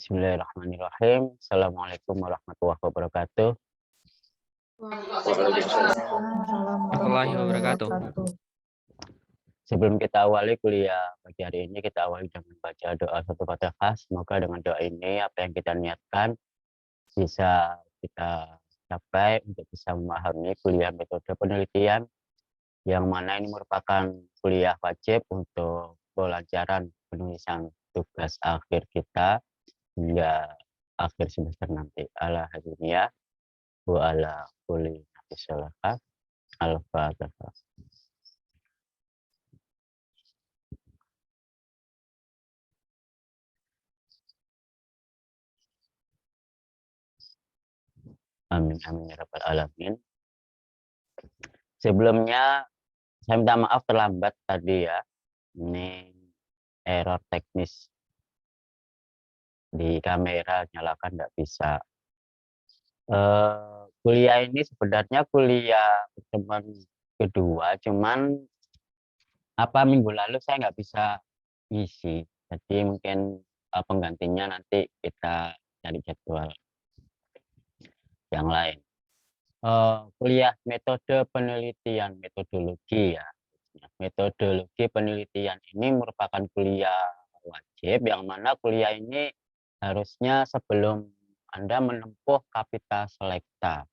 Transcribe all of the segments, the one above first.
Bismillahirrahmanirrahim. Assalamualaikum warahmatullahi wabarakatuh. Warahmatullahi wabarakatuh. Sebelum kita awali kuliah pagi hari ini, kita awali dengan baca doa satu Fatihah. Semoga dengan doa ini apa yang kita niatkan bisa kita capai untuk bisa memahami kuliah metode penelitian yang mana ini merupakan kuliah wajib untuk pelajaran penulisan tugas akhir kita hingga akhir semester nanti. Ala hadiniya wa ala kulli nafisalaha al-fatihah. Amin amin ya rabbal alamin. Sebelumnya saya minta maaf terlambat tadi ya. Ini error teknis di kamera nyalakan nggak bisa. Kuliah ini sebenarnya kuliah pertemuan kedua, cuman minggu lalu saya nggak bisa ngisi. Jadi mungkin penggantinya nanti kita cari jadwal yang lain. Kuliah metode penelitian metodologi ya. Metodologi penelitian ini merupakan kuliah wajib yang mana kuliah ini harusnya sebelum Anda menempuh Kapita Selekta.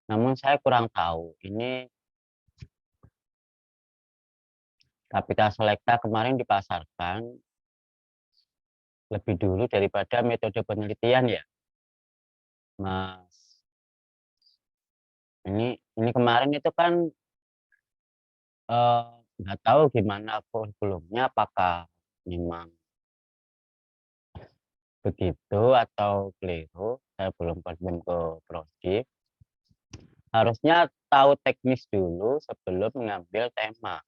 Namun saya kurang tahu ini Kapita Selekta kemarin dipasarkan lebih dulu daripada metode penelitian ya, Mas. Ini kemarin itu kan nggak tahu gimana kurikulumnya, apakah memang begitu atau keliru. Saya belum confirm ke prodi. Harusnya tahu teknis dulu sebelum mengambil tema.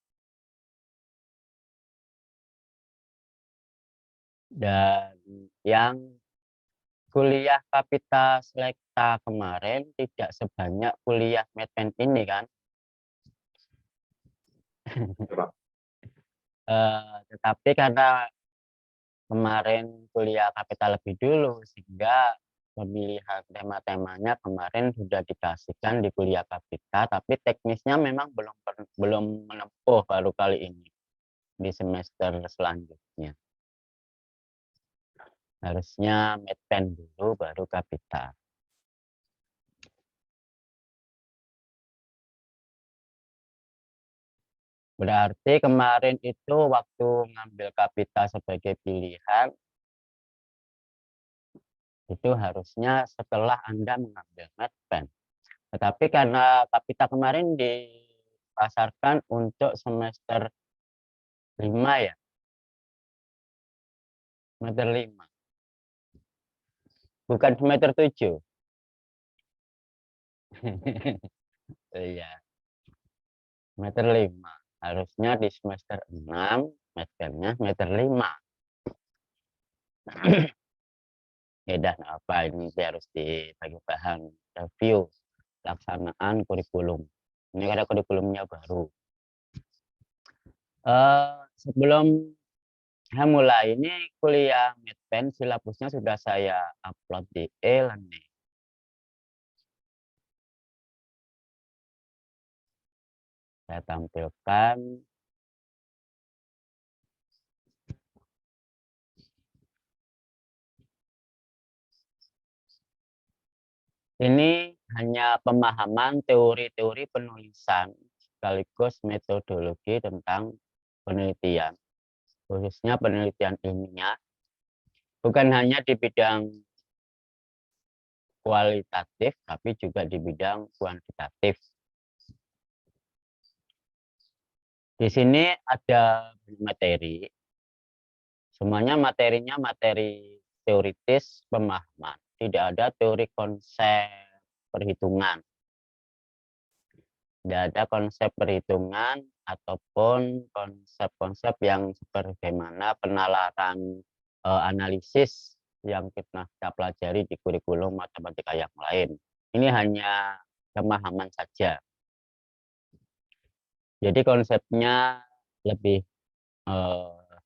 Dan yang kuliah Kapita Selekta kemarin tidak sebanyak kuliah Medpen ini kan. Tetapi karena kemarin kuliah Kapita lebih dulu, sehingga pemilihan tema-temanya kemarin sudah dikasihkan di kuliah Kapita, tapi teknisnya memang belum menempuh baru kali ini di semester selanjutnya. Harusnya Medpen dulu baru Kapita. Berarti kemarin itu waktu ngambil Kapita sebagai pilihan, itu harusnya setelah Anda mengambil Medpen. Tetapi karena Kapita kemarin dipasarkan untuk semester 5 ya, semester 5. Bukan semester 7. Iya, semester 5. Harusnya di semester 6, Medpennya semester 5. Ya dah, apa ini harus dibagi bahan review pelaksanaan kurikulum. Ini ada kurikulumnya baru. Sebelum saya mulai ini kuliah Medpen, silabusnya sudah saya upload di e-learning. Saya tampilkan. Ini hanya pemahaman teori-teori penulisan sekaligus metodologi tentang penelitian, khususnya penelitian ilmiah, bukan hanya di bidang kualitatif, tapi juga di bidang kuantitatif. Di sini ada materi, semuanya materinya materi teoritis pemahaman, tidak ada teori konsep perhitungan. Tidak ada konsep perhitungan ataupun konsep-konsep yang sebagaimana penalaran analisis yang kita pelajari di kurikulum matematika yang lain. Ini hanya pemahaman saja. Jadi konsepnya lebih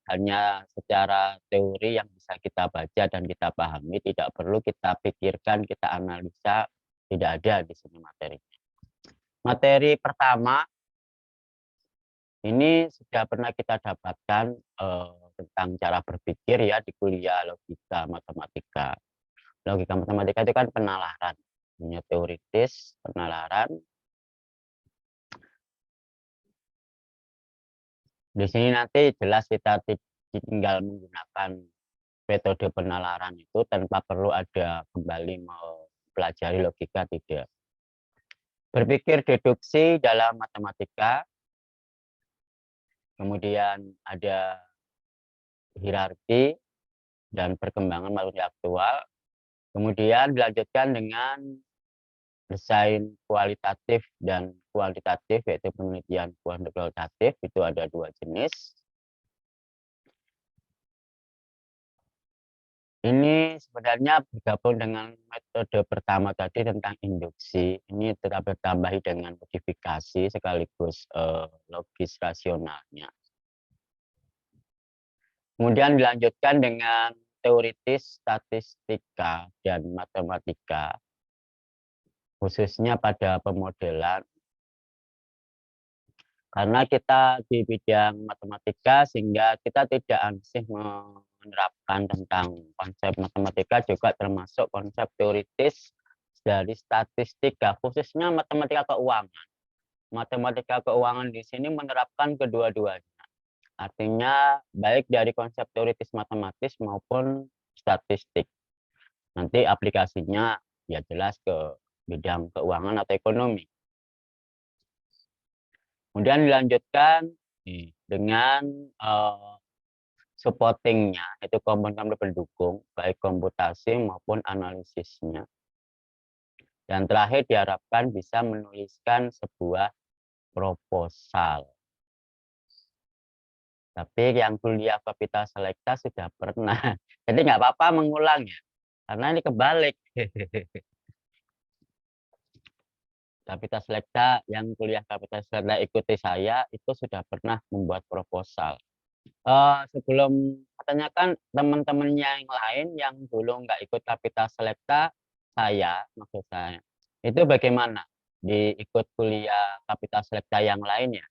hanya secara teori yang bisa kita baca dan kita pahami, tidak perlu kita pikirkan, kita analisa, tidak ada di sini materinya. Materi pertama ini sudah pernah kita dapatkan tentang cara berpikir ya di kuliah logika matematika. Logika matematika itu kan penalaran, punya teoritis, penalaran. Di sini nanti jelas kita tinggal menggunakan metode penalaran itu tanpa perlu ada kembali mempelajari logika, tidak. Berpikir deduksi dalam matematika, kemudian ada hierarki dan perkembangan makhluk aktual, kemudian dilanjutkan dengan desain kualitatif dan kuantitatif, yaitu penelitian kuantitatif, itu ada 2 jenis. Ini sebenarnya bergabung dengan metode pertama tadi tentang induksi. Ini tetap ditambahi dengan modifikasi sekaligus logis rasionalnya. Kemudian dilanjutkan dengan teoritis statistika dan matematika, khususnya pada pemodelan. Karena kita di bidang matematika sehingga kita tidak ansih menerapkan tentang konsep matematika, juga termasuk konsep teoritis dari statistika, khususnya matematika keuangan. Matematika keuangan di sini menerapkan kedua-duanya. Artinya baik dari konsep teoritis matematis maupun statistik. Nanti aplikasinya ya jelas ke bidang keuangan atau ekonomi. Kemudian dilanjutkan dengan supportingnya, itu komponen pendukung, baik komputasi maupun analisisnya. Dan terakhir diharapkan bisa menuliskan sebuah proposal. Tapi yang kuliah Kapital Selekta sudah pernah. Jadi nggak apa-apa mengulang ya, karena ini kebalik. Kapital Selekta, yang kuliah Kapital Selekta ikuti saya, itu sudah pernah membuat proposal. Sebelum katanya kan teman-temannya yang lain yang dulu nggak ikut Kapital Selekta, maksud saya, itu bagaimana diikut kuliah Kapital Selekta yang lainnya?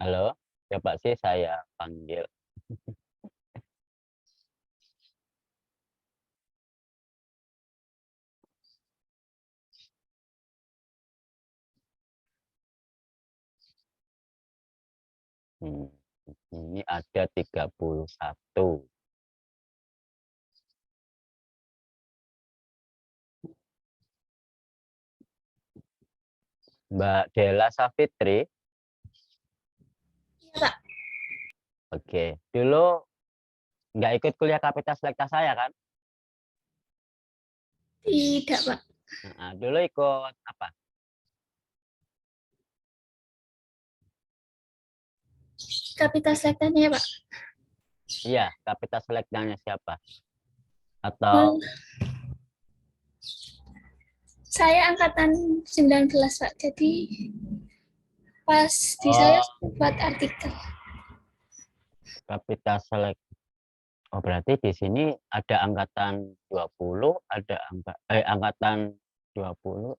Halo, coba sih saya panggil. Ini ada 31. Mbak Dela Safitri. Iya, Pak. Oke, dulu nggak ikut kuliah Kapital Selekta saya kan? Tidak, Pak. Nah, dulu ikut apa? Kapital Selektanya ya, Pak. Iya, Kapital Selektanya siapa? Atau Saya angkatan 19, Pak. Jadi pas di saya buat artikel. Kapital Selekta. Oh, berarti di sini ada angkatan 20, ada angkatan 20.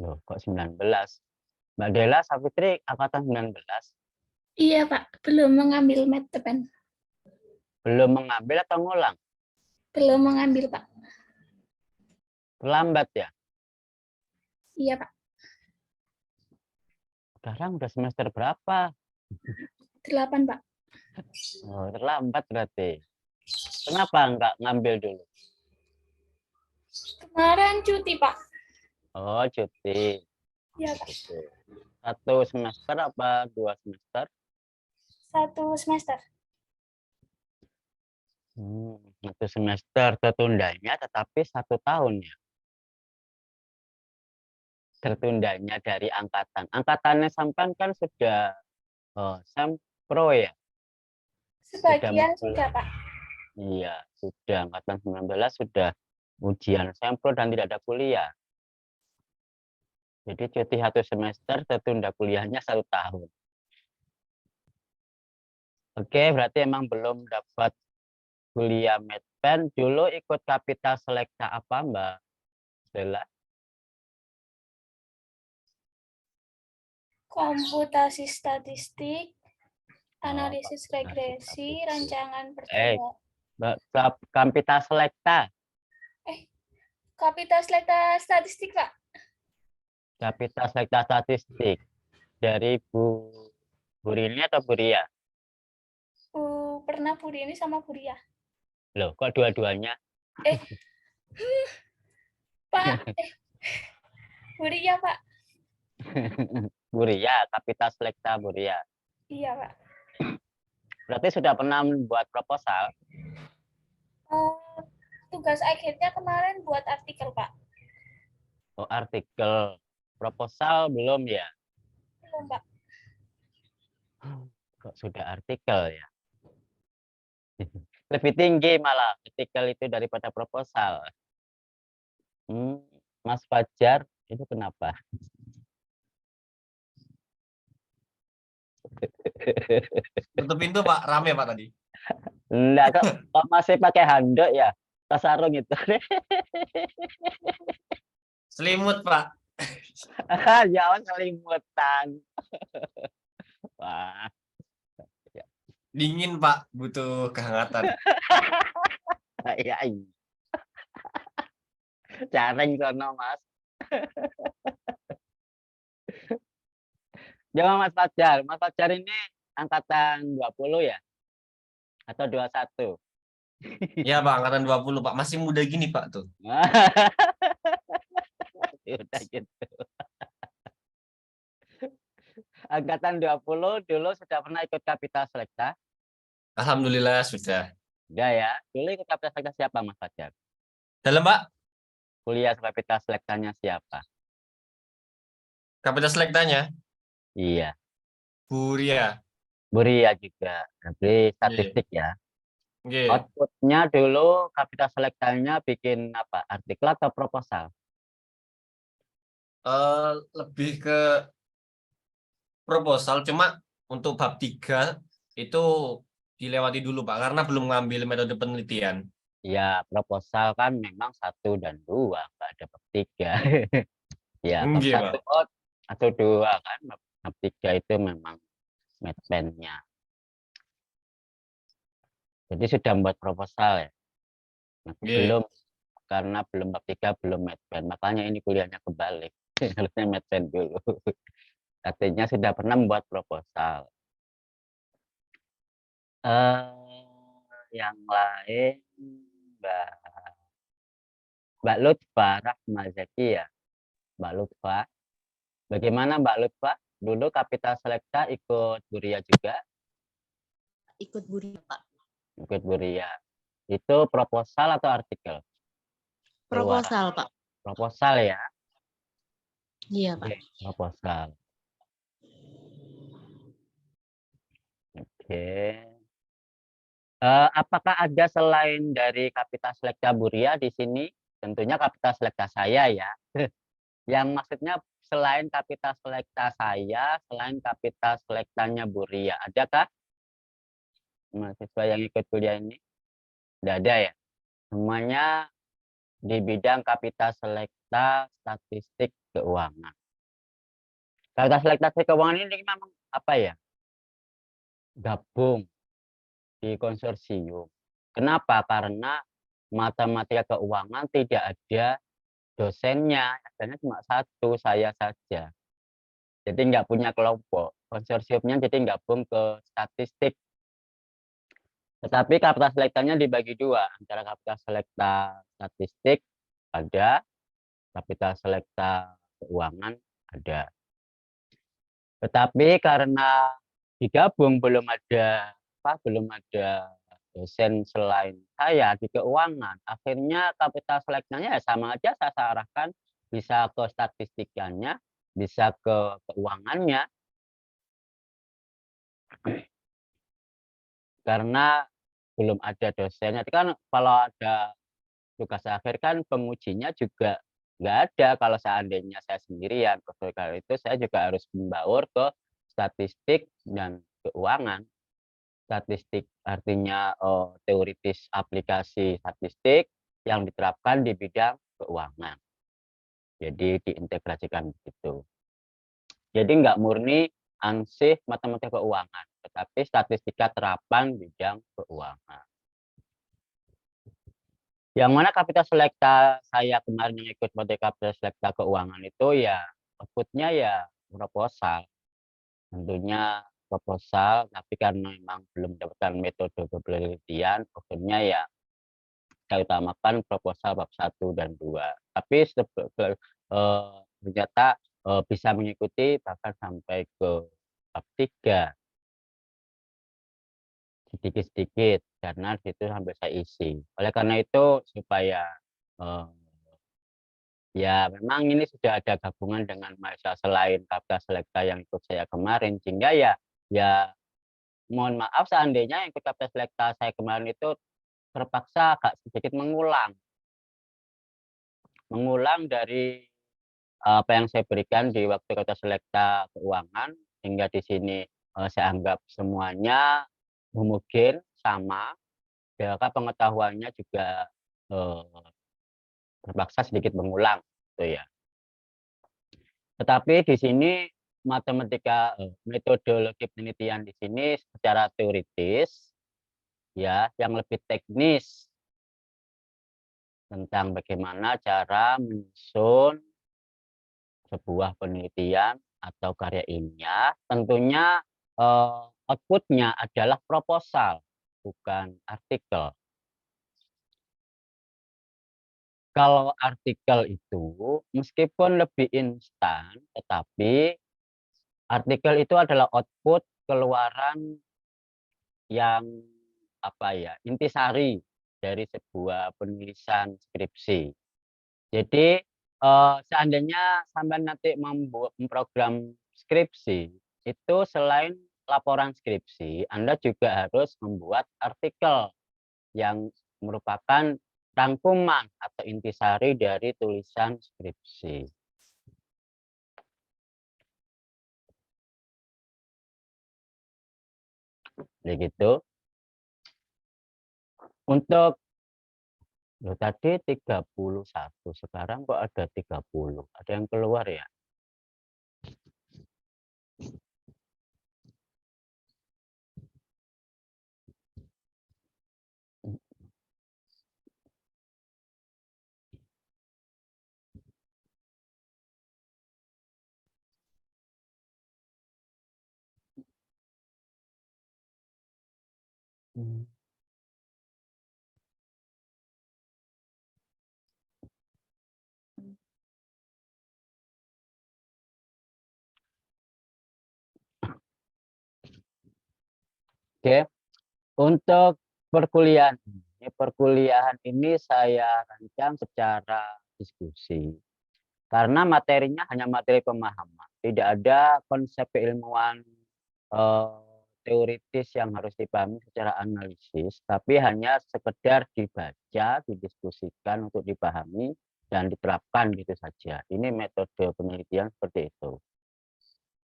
Loh, kok 19? Mbak Dela Safitri angkatan 19? Iya, Pak. Belum mengambil manajemen. Belum mengambil atau ngulang? Belum mengambil, Pak. Terlambat ya? Iya, Pak. Sekarang udah semester berapa? 8, Pak. Oh, terlambat berarti. Kenapa nggak ngambil dulu? Kemarin cuti, Pak. Oh, cuti. Iya, Pak. Oke. 1 semester apa 2 semester? 1 semester. 1 semester tertundanya, tetapi 1 tahun ya. Tertundanya dari angkatan. Angkatannya sampai kan sudah sempro ya. Sebagian sudah, Pak. Iya, sudah angkatan 19 sudah ujian sampel dan tidak ada kuliah. Jadi cuti 1 semester, tertunda kuliahnya 1 tahun. Oke, berarti emang belum dapat kuliah Medpen. Dulu ikut Kapita Selekta apa, Mbak Bella? Komputasi statistik, Oh, analisis komputasi regresi, statistik. rancangan Eh, pertumbuhan. Mbak, Kapita Selekta. Kapita statistik, Pak. Kapita Selekta Statistik. Dari Bu Rini atau Bu Ria? Pernah Bu Rini sama Bu Ria. Loh, kok dua-duanya? Eh, Pak. Bu Ria, Pak. Bu Ria, Kapita Selekta Bu Ria. Iya, Pak. Berarti sudah pernah membuat proposal? Tugas akhirnya kemarin buat artikel, Pak. Oh, artikel. Proposal belum ya? Belum, Pak. Kok sudah artikel ya? Lebih tinggi malah artikel itu daripada proposal. Mas Fajar, itu kenapa? Tutup pintu Pak, rame Pak tadi. Enggak, kok masih pakai handuk ya? Tas sarung itu. Selimut Pak. Jangan selimutan. Wah, Dingin Pak, butuh kehangatan. ya, jaring sono Mas. Jangan Mas Fajar. Mas Fajar ini angkatan 20 ya? Atau 21? Ya Pak, angkatan 20 Pak. Masih muda gini Pak tuh. Udah gitu. Angkatan 20 dulu sudah pernah ikut Kapita Selekta? Alhamdulillah sudah. Enggak ya. Dulu ikut Kapita Selekta siapa Mas Fajar? Dalam Pak, Kuliah Kapita Selektanya siapa? Kapita Selektanya, Iya. Bu Ria. Bu Ria juga. Tapi Iya. statistik ya. Oke. Outputnya dulu Kapita Selektanya bikin apa? Artikel atau proposal? Lebih ke proposal, cuma untuk bab 3 itu dilewati dulu Pak, karena belum ngambil metode penelitian. Ya, proposal kan memang 1 dan 2, nggak ada bab 3. Ya, bab Enggak 1 Pak. atau 2 kan, bab 3 itu memang medpen-nya. Jadi sudah membuat proposal ya. Belum, karena belum bab 3 belum medpen. Makanya ini kuliahnya kebalik. Harusnya medpen dulu. Artinya sudah pernah membuat proposal. Yang lain Mbak Lutfa Rahmazaki ya. Mbak Lutfa. Bagaimana Mbak Lutfa? Dulu Kapita Selekta ikut Buria juga? Ikut Buria, Pak. Ikut Buria. Itu proposal atau artikel? Proposal, Pak. Proposal ya? Iya, Pak. Oke, proposal. Oke. Apakah ada selain dari Kapita Selekta Buria di sini? Tentunya Kapita Selekta saya ya. Yang maksudnya selain Kapita Selekta saya, selain Kapita Selektanya Buria, adakah mahasiswa yang ikut kuliah ini? Tidak ada ya? Semuanya di bidang Kapita Selekta Statistik Keuangan. Kapita Selekta Keuangan ini memang apa ya? Gabung di konsorsium. Kenapa? Karena matematika keuangan tidak ada dosennya, adanya cuma satu, saya saja. Jadi nggak punya kelompok. Konsorsiumnya jadi gabung ke statistik. Tetapi Kapita Selektanya dibagi dua, antara Kapita Selekta Statistik ada, Kapita Selekta Keuangan ada. Tetapi karena digabung belum ada dosen selain saya di keuangan, akhirnya Kapita Selektanya ya sama aja saya arahkan, bisa ke statistikannya, bisa ke keuangannya. Karena belum ada dosennya. Kan kalau ada tugas akhir kan pengujinya juga nggak ada kalau seandainya saya sendirian. Kalau itu saya juga harus membaur ke statistik dan keuangan. Statistik artinya teoritis aplikasi statistik yang diterapkan di bidang keuangan. Jadi diintegrasikan begitu. Jadi nggak murni ansih matematika keuangan, tetapi statistika terapan bidang keuangan. Yang mana Kapita Selekta saya kemarin yang ikut materi Kapita Selekta keuangan itu ya outputnya ya proposal. Tentunya proposal, tapi karena memang belum mendapatkan metode penelitian, akhirnya ya saya utamakan proposal bab 1 dan 2. Tapi ternyata bisa mengikuti bahkan sampai ke bab 3 sedikit-sedikit karena situ sampai saya isi. Oleh karena itu supaya ya memang ini sudah ada gabungan dengan mahasiswa selain Kapita Selekta yang ikut saya kemarin, sehingga ya mohon maaf seandainya yang ikut Kapita Selekta saya kemarin itu terpaksa agak sedikit mengulang dari apa yang saya berikan di waktu Kapita Selekta keuangan, hingga di sini saya anggap semuanya homogen sama, maka pengetahuannya juga terpaksa sedikit mengulang, gitu ya. Tetapi di sini matematika metodologi penelitian di sini secara teoritis ya yang lebih teknis tentang bagaimana cara menyusun sebuah penelitian atau karya ilmiah. Tentunya outputnya adalah proposal, bukan artikel. Kalau artikel itu meskipun lebih instan, tetapi artikel itu adalah output keluaran yang intisari dari sebuah penulisan skripsi. Jadi seandainya sampai nanti memprogram skripsi, itu selain laporan skripsi, Anda juga harus membuat artikel yang merupakan rangkuman atau intisari dari tulisan skripsi. Begitu. Untuk tadi 31, sekarang kok ada 30. Ada yang keluar ya? Hmm. Oke, untuk perkuliahan ini saya rancang secara diskusi. Karena materinya hanya materi pemahaman, tidak ada konsep keilmuan teoritis yang harus dipahami secara analisis, tapi hanya sekedar dibaca, didiskusikan untuk dipahami dan diterapkan gitu saja. Ini metode penelitian seperti itu.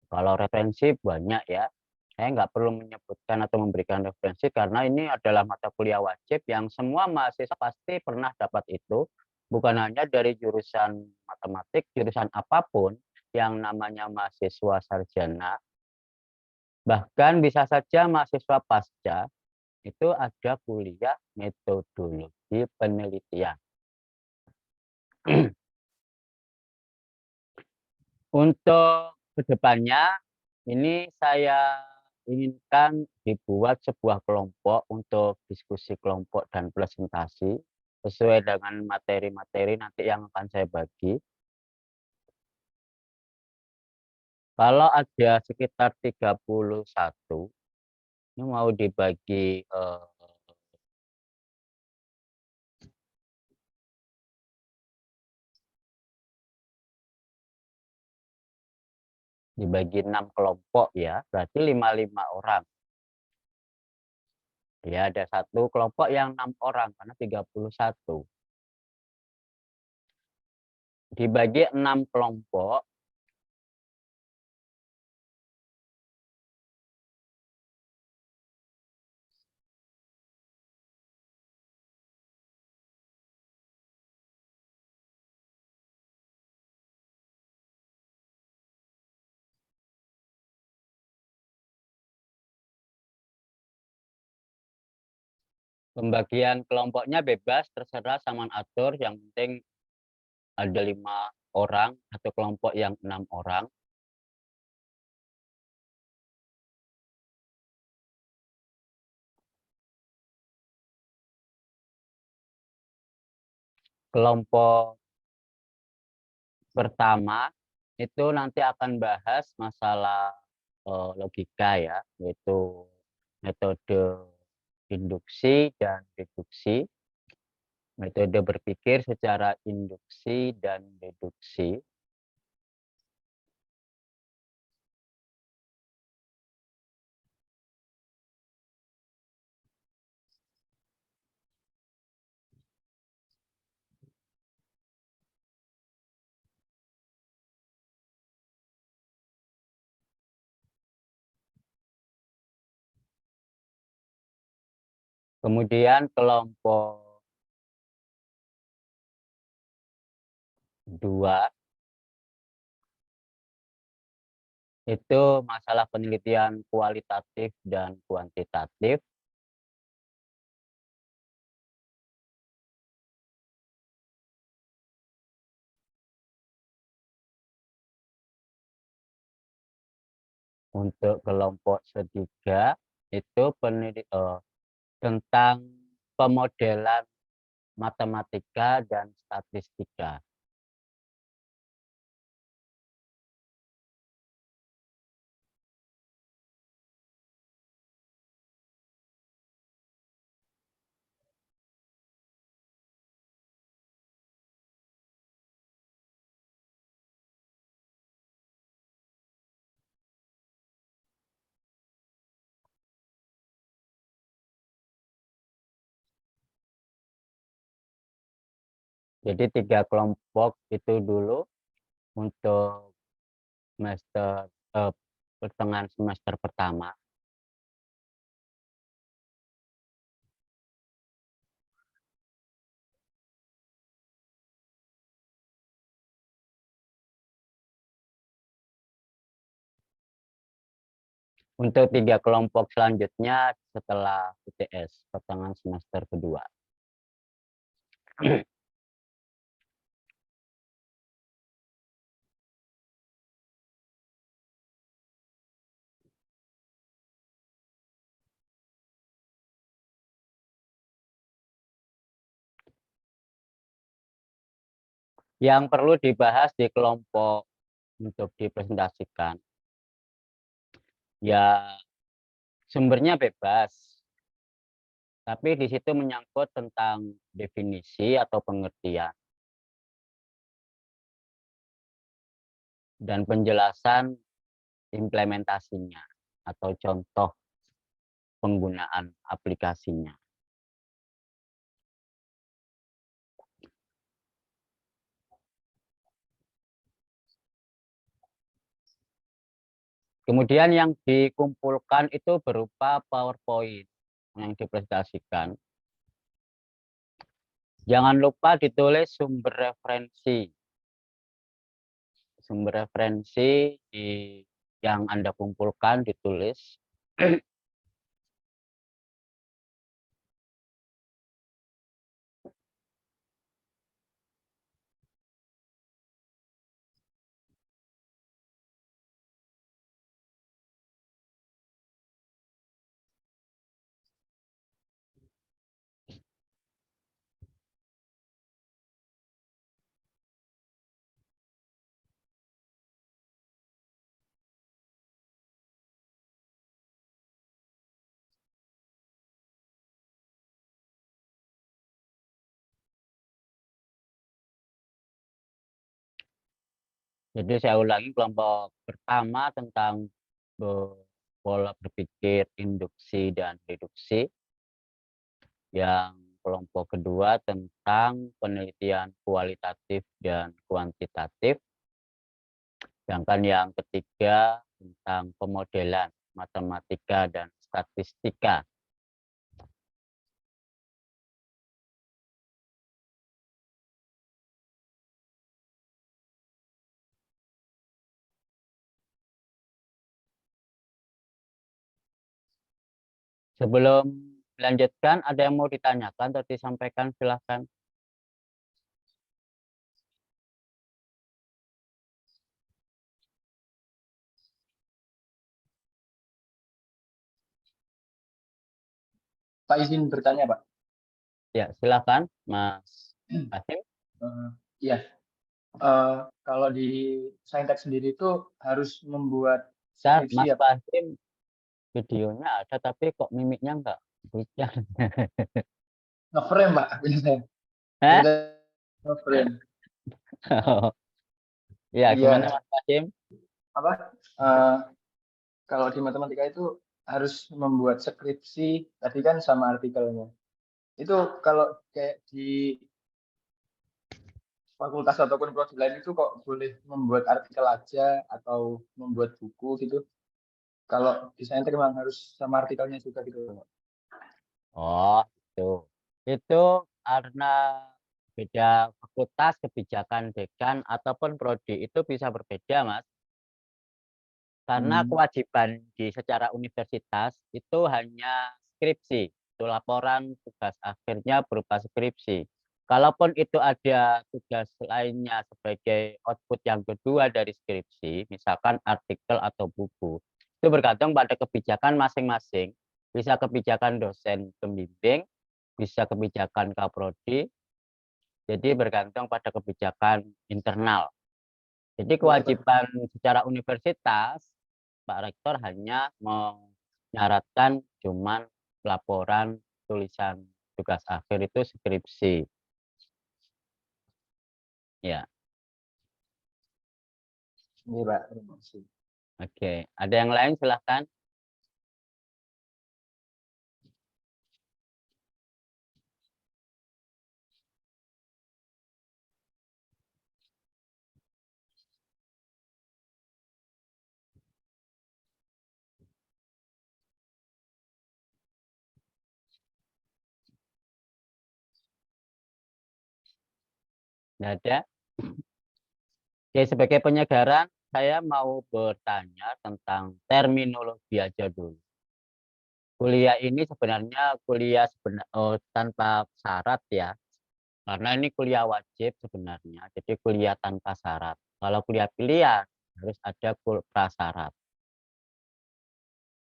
Kalau referensi banyak ya, saya nggak perlu menyebutkan atau memberikan referensi karena ini adalah mata kuliah wajib yang semua mahasiswa pasti pernah dapat itu. Bukan hanya dari jurusan matematik, jurusan apapun yang namanya mahasiswa sarjana, bahkan bisa saja mahasiswa pasca itu ada kuliah metodologi penelitian. Untuk kedepannya ini saya inginkan dibuat sebuah kelompok untuk diskusi kelompok dan presentasi sesuai dengan materi-materi nanti yang akan saya bagi. Kalau ada sekitar 31, ini mau dibagi dibagi 6 kelompok ya, berarti 55 orang. Ya, ada satu kelompok yang 6 orang karena 31. Dibagi 6 kelompok. Pembagian kelompoknya bebas, terserah Saman atur. Yang penting ada 5 orang, satu kelompok yang 6 orang. Kelompok pertama itu nanti akan bahas masalah logika ya, yaitu metode induksi dan deduksi, metode berpikir secara induksi dan deduksi. Kemudian kelompok 2 itu masalah penelitian kualitatif dan kuantitatif. Untuk kelompok ketiga itu tentang pemodelan matematika dan statistika. Jadi 3 kelompok itu dulu untuk semester pertengahan semester pertama. Untuk 3 kelompok selanjutnya setelah UTS pertengahan semester kedua. Yang perlu dibahas di kelompok untuk dipresentasikan, ya sumbernya bebas, tapi di situ menyangkut tentang definisi atau pengertian dan penjelasan implementasinya atau contoh penggunaan aplikasinya. Kemudian yang dikumpulkan itu berupa PowerPoint yang dipresentasikan. Jangan lupa ditulis sumber referensi. Sumber referensi yang Anda kumpulkan ditulis. Jadi saya ulangi, kelompok pertama tentang pola berpikir induksi dan deduksi. Yang kelompok kedua tentang penelitian kualitatif dan kuantitatif. Sedangkan yang ketiga tentang pemodelan matematika dan statistika. Sebelum melanjutkan, ada yang mau ditanyakan atau disampaikan, silahkan. Pak izin bertanya, Pak. Ya, silahkan, Mas Kasim. Iya. Kalau di Saintek sendiri itu harus membuat Mas skripsi ya, Pak? Kasim, videonya ada, tapi kok mimiknya enggak bisa. Nge-frame, Pak. Punya saya. Hah? Nge-frame. Ya, Iya. gimana Mas Kasim? Apa? Kalau di matematika itu harus membuat skripsi, tadi kan sama artikelnya. Itu kalau kayak di fakultas ataupun prodi lain itu kok boleh membuat artikel aja atau membuat buku gitu. Kalau di Saintek memang harus sama artikelnya juga gitu, Pak. Oh, itu karena beda fakultas, kebijakan dekan ataupun prodi itu bisa berbeda, Mas. Karena kewajiban secara universitas itu hanya skripsi, itu laporan tugas akhirnya berupa skripsi. Kalaupun itu ada tugas lainnya sebagai output yang kedua dari skripsi, misalkan artikel atau buku, itu bergantung pada kebijakan masing-masing. Bisa kebijakan dosen pembimbing, bisa kebijakan kaprodi, jadi bergantung pada kebijakan internal. Jadi kewajiban secara universitas, Pak Rektor hanya menyaratkan cuman laporan tulisan tugas akhir itu skripsi. Ya, Ini, Pak. Terima kasih. oke. Ada yang lain silahkan. Tidak ada. Oke, sebagai penyegaran, saya mau bertanya tentang terminologi aja dulu. Kuliah ini sebenarnya kuliah tanpa syarat ya. Karena ini kuliah wajib sebenarnya, jadi kuliah tanpa syarat. Kalau kuliah pilihan harus ada prasyarat.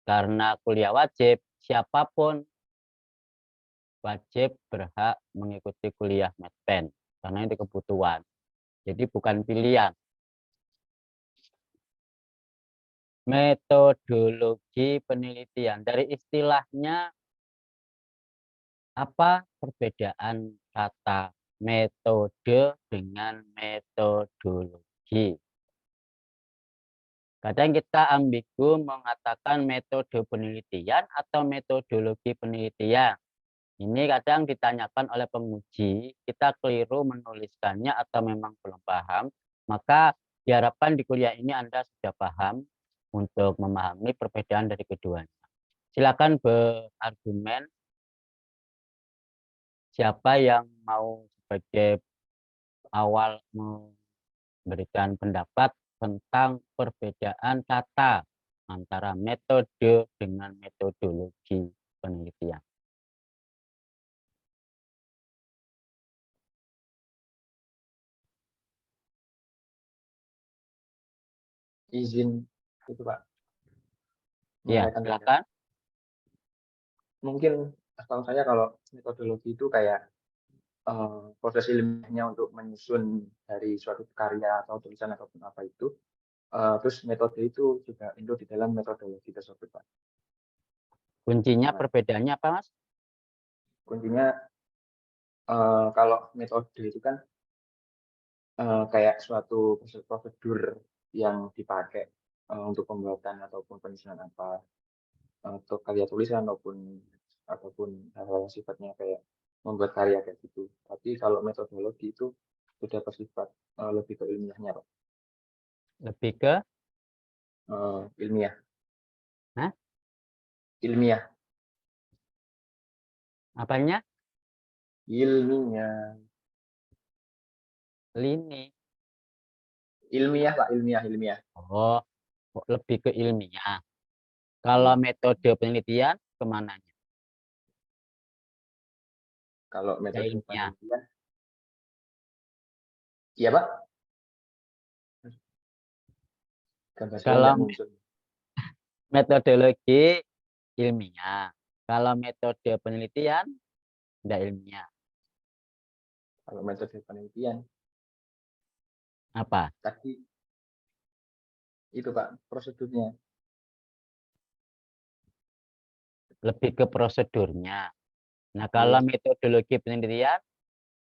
Karena kuliah wajib, siapapun wajib berhak mengikuti kuliah medpen. Karena itu kebutuhan. Jadi bukan pilihan. Metodologi penelitian. Dari istilahnya, apa perbedaan kata metode dengan metodologi? Kadang kita ambigu mengatakan metode penelitian atau metodologi penelitian. Ini kadang ditanyakan oleh penguji, kita keliru menuliskannya atau memang belum paham, maka diharapkan di kuliah ini Anda sudah paham untuk memahami perbedaan dari keduanya. Silakan berargumen, siapa yang mau sebagai awal memberikan pendapat tentang perbedaan kata antara metode dengan metodologi penelitian. Izin itu, Pak. Ya, Menyampaikan silakan. mungkin setahu saya kalau metodologi itu kayak proses ilmiahnya untuk menyusun dari suatu karya atau tulisan ataupun apa itu. Terus metode itu juga include di dalam metodologi tersebut, Pak. Kuncinya Nah, perbedaannya apa, Mas? kuncinya kalau metode itu kan kayak suatu prosedur yang dipakai untuk pembuatan ataupun penyusunan apa, untuk karya tulisan maupun ataupun hal-hal yang sifatnya kayak membuat karya kayak gitu. Tapi kalau metodologi itu sudah bersifat lebih ke ilmiahnya, Pak. Lebih ke Ilmiah. Hah? Ilmiah. apanya? Ilmiah. Lini. Ilmiah, Pak. Ilmiah. Oh, kok lebih ke ilmiah. Kalau metode penelitian kemananya? Kalau Ke metode ilmiah. penelitian, iya, Pak. Gambar saya Kalau nggak muncul. metodologi ilmiah. Kalau metode penelitian tidak ilmiah. Kalau metode penelitian, Apa? tadi itu, Pak, prosedurnya. Lebih ke prosedurnya. Nah, kalau metodologi penelitian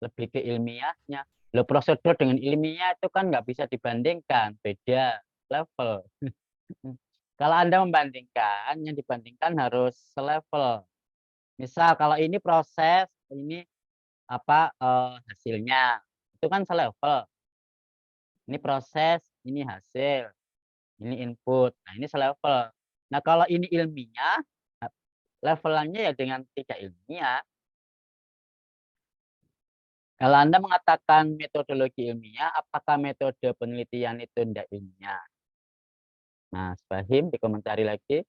lebih ke ilmiahnya. Lo prosedur dengan ilmiah itu kan nggak bisa dibandingkan, beda level. Kalau Anda membandingkan, yang dibandingkan harus selevel. Misal kalau ini proses, ini apa hasilnya, itu kan selevel. Ini proses, ini hasil, ini input. Nah, ini selevel. Nah, kalau ini ilmiah, levelannya ya dengan tidak ilmiah. Kalau Anda mengatakan metodologi ilmiah, apakah metode penelitian itu tidak ilmiah? Nah, Fahim dikomentari lagi.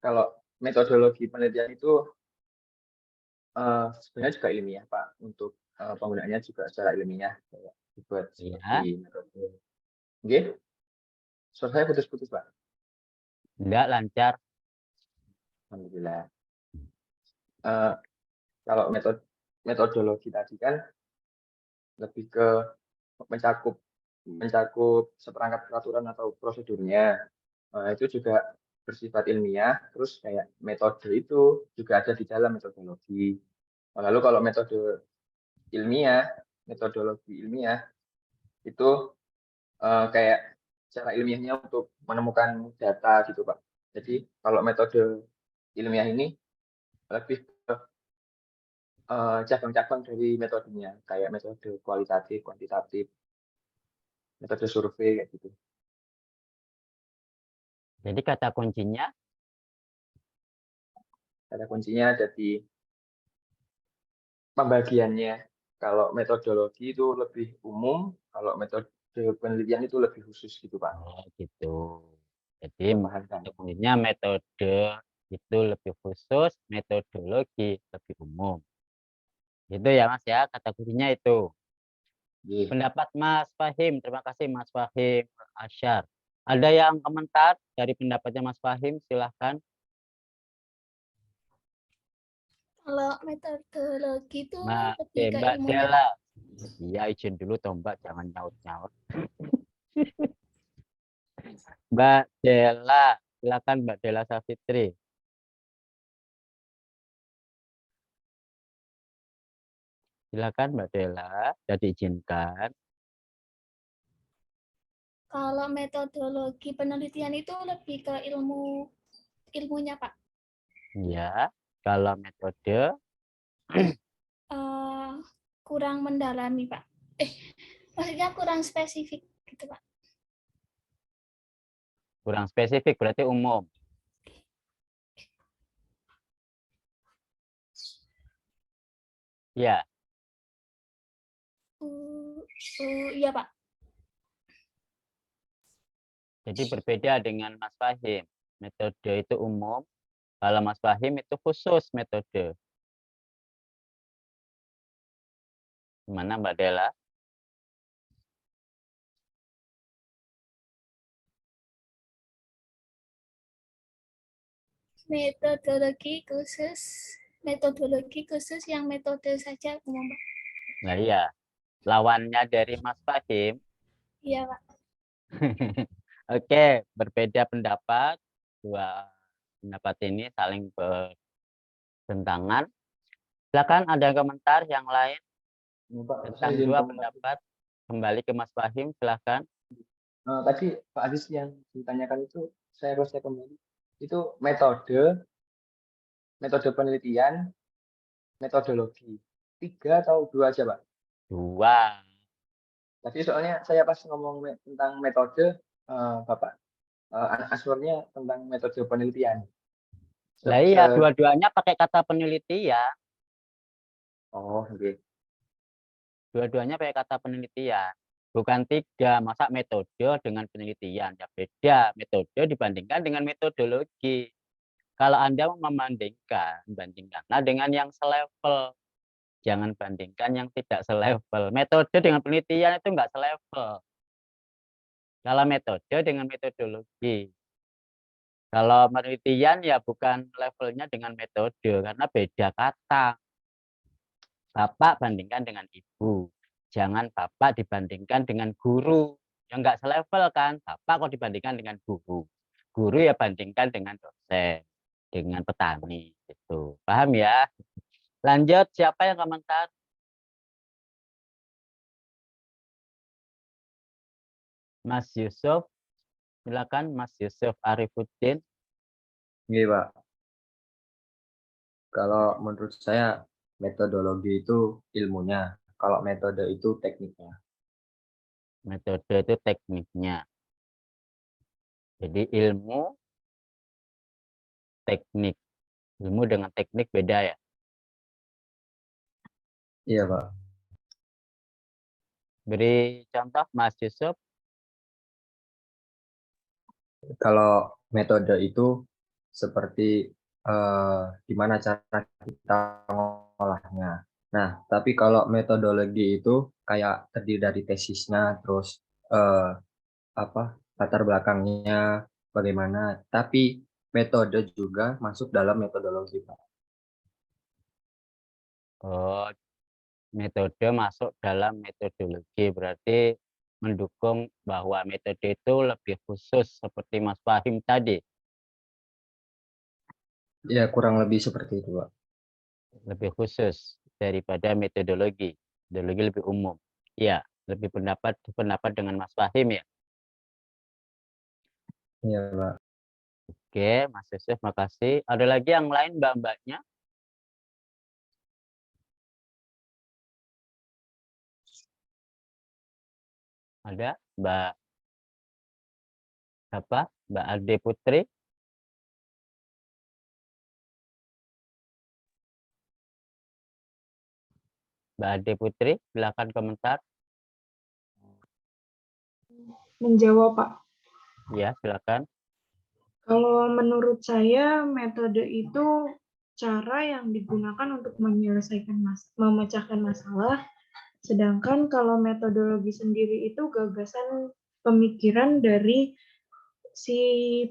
Kalau metodologi penelitian itu sebenarnya juga ilmiah, Pak. Untuk penggunaannya juga secara ilmiah, kayak dibuat Ya, seperti metode. Oke, suara saya putus-putus, Pak. tidak lancar. Alhamdulillah. Kalau metodologi tadi kan lebih ke mencakup seperangkat peraturan atau prosedurnya. Itu juga bersifat ilmiah. Terus kayak metode itu juga ada di dalam metodologi. Lalu kalau metodologi ilmiah itu kayak cara ilmiahnya untuk menemukan data gitu, Pak. Jadi kalau metode ilmiah ini lebih ke cabang-cabang dari metodenya, kayak metode kualitatif, kuantitatif, metode survei kayak gitu. Jadi kata kuncinya, Kata kuncinya ada di pembagiannya. Kalau metodologi itu lebih umum, kalau metode penelitian itu lebih khusus gitu, Pak. oh gitu. Jadi Pemahaman. kata kuncinya metode itu lebih khusus, metodologi lebih umum. Itu ya Mas ya, kata kuncinya itu. Iya. Pendapat Mas Fahim, terima kasih Mas Fahim Asyar. Ada yang komentar dari pendapatnya Mas Fahim, silahkan. Kalau metodologi itu lebih ke Mbak ilmunya, Pak. Dela. Iya, izin dulu toh Mbak, jangan nyaut-nyaut. Mbak Dela, silakan Mbak Dela Safitri. Silakan Mbak Dela, sudah diizinkan. Kalau metodologi penelitian itu lebih ke ilmunya, Pak. Iya, kalau metode Kurang mendalami, Pak. Maksudnya kurang spesifik gitu, Pak. kurang spesifik berarti umum. Ya, Iya, Pak. jadi berbeda dengan Mas Fahim. Metode itu umum, kalau Mas Fahim itu khusus metode. Gimana Mbak Dela? Metodologi khusus yang metode saja umum, Pak. Nah iya, lawannya dari Mas Fahim. Iya, Pak. Oke, berbeda pendapat. Dua pendapat ini saling bertentangan. Silakan ada komentar yang lain Pak, tentang dua pendapat. Kembali ke Mas Fahim, silakan. Tadi Pak Aziz yang ditanyakan itu, saya kembali. Itu metode metode penelitian, metodologi. 3 atau 2 aja, Pak? 2. Tadi soalnya saya pas ngomong tentang metode, Bapak answernya tentang metode penelitian. Lah iya, dua-duanya pakai kata penelitian. Oh, oke. Dua-duanya pakai kata penelitian. Bukan 3. Masa metode dengan penelitian? Ya beda. Metode dibandingkan dengan metodologi. Kalau Anda mau bandingkanlah dengan yang selevel. Jangan bandingkan yang tidak selevel. Metode dengan penelitian itu enggak selevel. Kalau metode dengan metodologi. Kalau penelitian ya bukan levelnya dengan metode, karena beda kata. Bapak bandingkan dengan ibu. Jangan Bapak dibandingkan dengan guru. Yang enggak selevel kan. Bapak kok dibandingkan dengan guru. Guru ya bandingkan dengan dosen. Dengan petani. Gitu. Paham ya? Lanjut, siapa yang komentar? Mas Yusuf. Silakan Mas Yusuf Arifuddin. Iya, Pak. Kalau menurut saya metodologi itu ilmunya, kalau metode itu tekniknya. Metode itu tekniknya. Jadi ilmu, teknik. Ilmu dengan teknik beda ya? Iya, Pak. Beri contoh Mas Yusuf. Kalau metode itu seperti gimana cara kita mengolahnya. Nah, tapi kalau metodologi itu kayak terdiri dari tesisnya, terus latar belakangnya, bagaimana. Tapi metode juga masuk dalam metodologi, Pak. Oh, metode masuk dalam metodologi. Berarti mendukung bahwa metode itu lebih khusus seperti Mas Fahim tadi. Ya, kurang lebih seperti itu, Pak. Lebih khusus daripada metodologi. Metodologi lebih umum. Ya, lebih pendapat dengan Mas Fahim ya. Iya, Pak. Oke, Mas Yusuf, makasih. Ada lagi yang lain mbak-mbaknya? Ada Mbak apa? Mbak Ade Putri? Mbak Ade Putri, silakan komentar. Menjawab, Pak. Ya, silakan. Kalau menurut saya metode itu cara yang digunakan untuk menyelesaikan memecahkan masalah, sedangkan kalau metodologi sendiri itu gagasan pemikiran dari si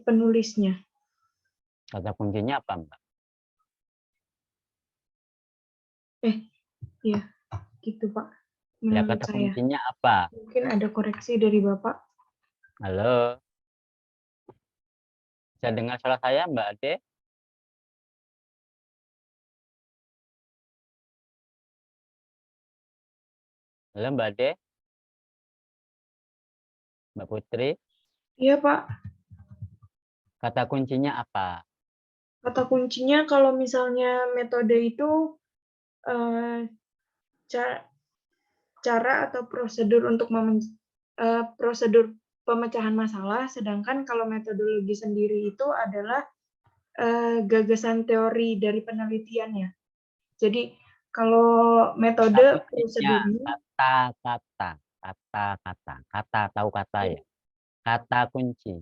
penulisnya. Kata kuncinya apa, Mbak? Ya, gitu, Pak. Ya, Menurut kata saya. kuncinya apa? Mungkin ada koreksi dari Bapak. Halo. Bisa dengar suara saya, Mbak Ade? Halo, Mbak Ade? Mbak Putri? Iya, Pak. Kata kuncinya apa? Kata kuncinya kalau misalnya metode itu eh, cara atau prosedur untuk prosedur pemecahan masalah, sedangkan kalau metodologi sendiri itu adalah gagasan teori dari penelitiannya. Jadi kalau metode prosedurnya Kata tahu kata ya. Kata kunci.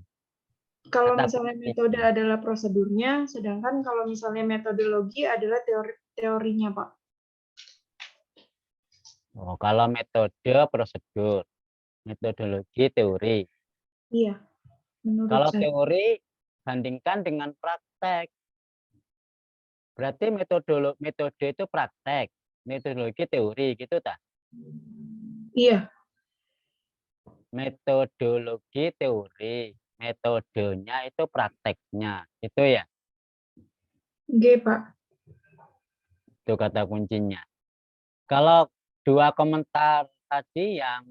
kalau Kata misalnya kunci. metode adalah prosedurnya, sedangkan kalau misalnya metodologi adalah teorinya, Pak. Oh, kalau metode prosedur, metodologi teori. Iya, menurut Kalau saya. teori bandingkan dengan praktek. Berarti metode itu praktek, metodologi teori gitu tak? Iya, Metodologi teori, metodenya itu prakteknya, itu ya. G, Pak. Itu kata kuncinya. Kalau 2 komentar tadi yang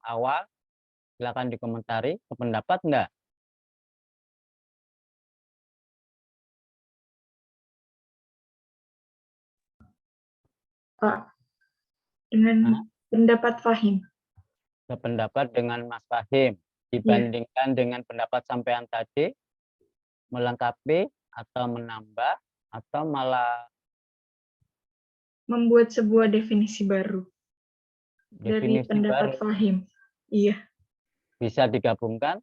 awal, silakan dikomentari. Pendapat enggak? Pak, dengan pendapat Fahim. Sependapat dengan Mas Fahim. Dibandingkan dengan pendapat sampean tadi, melengkapi atau menambah atau malah Membuat sebuah definisi baru dari definisi pendapat baru Fahim. Iya. bisa digabungkan?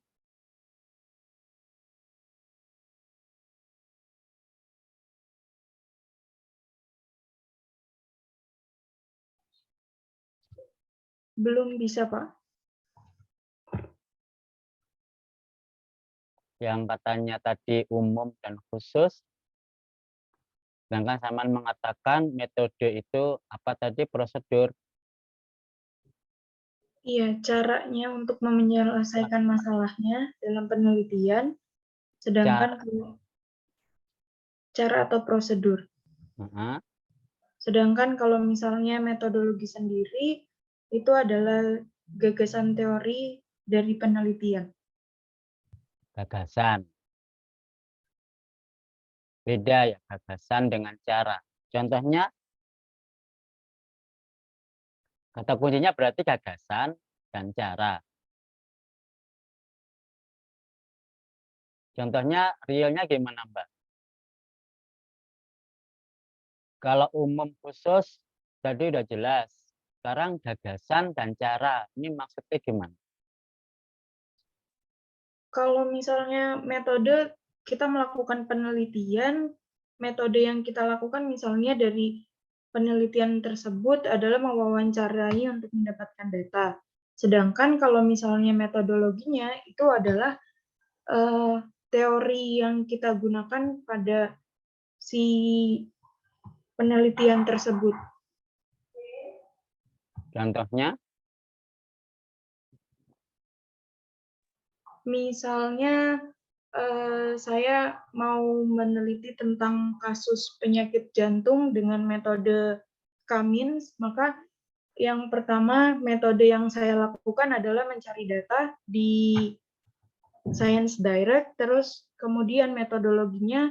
Belum bisa, Pak. Yang katanya tadi umum dan khusus, sedangkan Saman mengatakan metode itu apa tadi, prosedur. Iya, caranya untuk menyelesaikan masalahnya dalam penelitian, sedangkan cara atau prosedur. Heeh. Sedangkan kalau misalnya metodologi sendiri, itu adalah gagasan teori dari penelitian. Gagasan. Beda ya gagasan dengan cara. Contohnya, kata kuncinya berarti gagasan dan cara. Contohnya realnya gimana, Mbak? Kalau umum khusus tadi udah jelas. Sekarang gagasan dan cara. Ini maksudnya gimana? Kalau misalnya metode, kita melakukan penelitian, metode yang kita lakukan misalnya dari penelitian tersebut adalah mewawancarai untuk mendapatkan data. Sedangkan kalau misalnya metodologinya itu adalah teori yang kita gunakan pada si penelitian tersebut. Contohnya? Misalnya saya mau meneliti tentang kasus penyakit jantung dengan metode Cummins, maka yang pertama metode yang saya lakukan adalah mencari data di Science Direct, terus kemudian metodologinya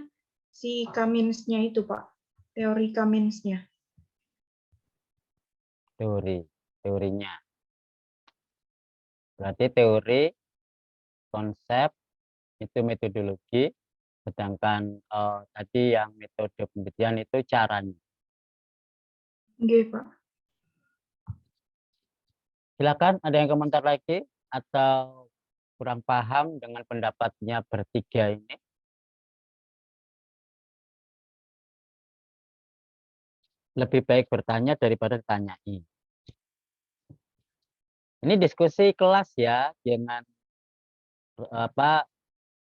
si Cummins-nya itu, Pak. Teori Cummins-nya. Teorinya. Berarti teori, konsep, itu metodologi, sedangkan tadi yang metode penelitian itu caranya. Oke, Pak. Silakan, ada yang komentar lagi atau kurang paham dengan pendapatnya bertiga ini? Lebih baik bertanya daripada ditanyai. Ini diskusi kelas ya, dengan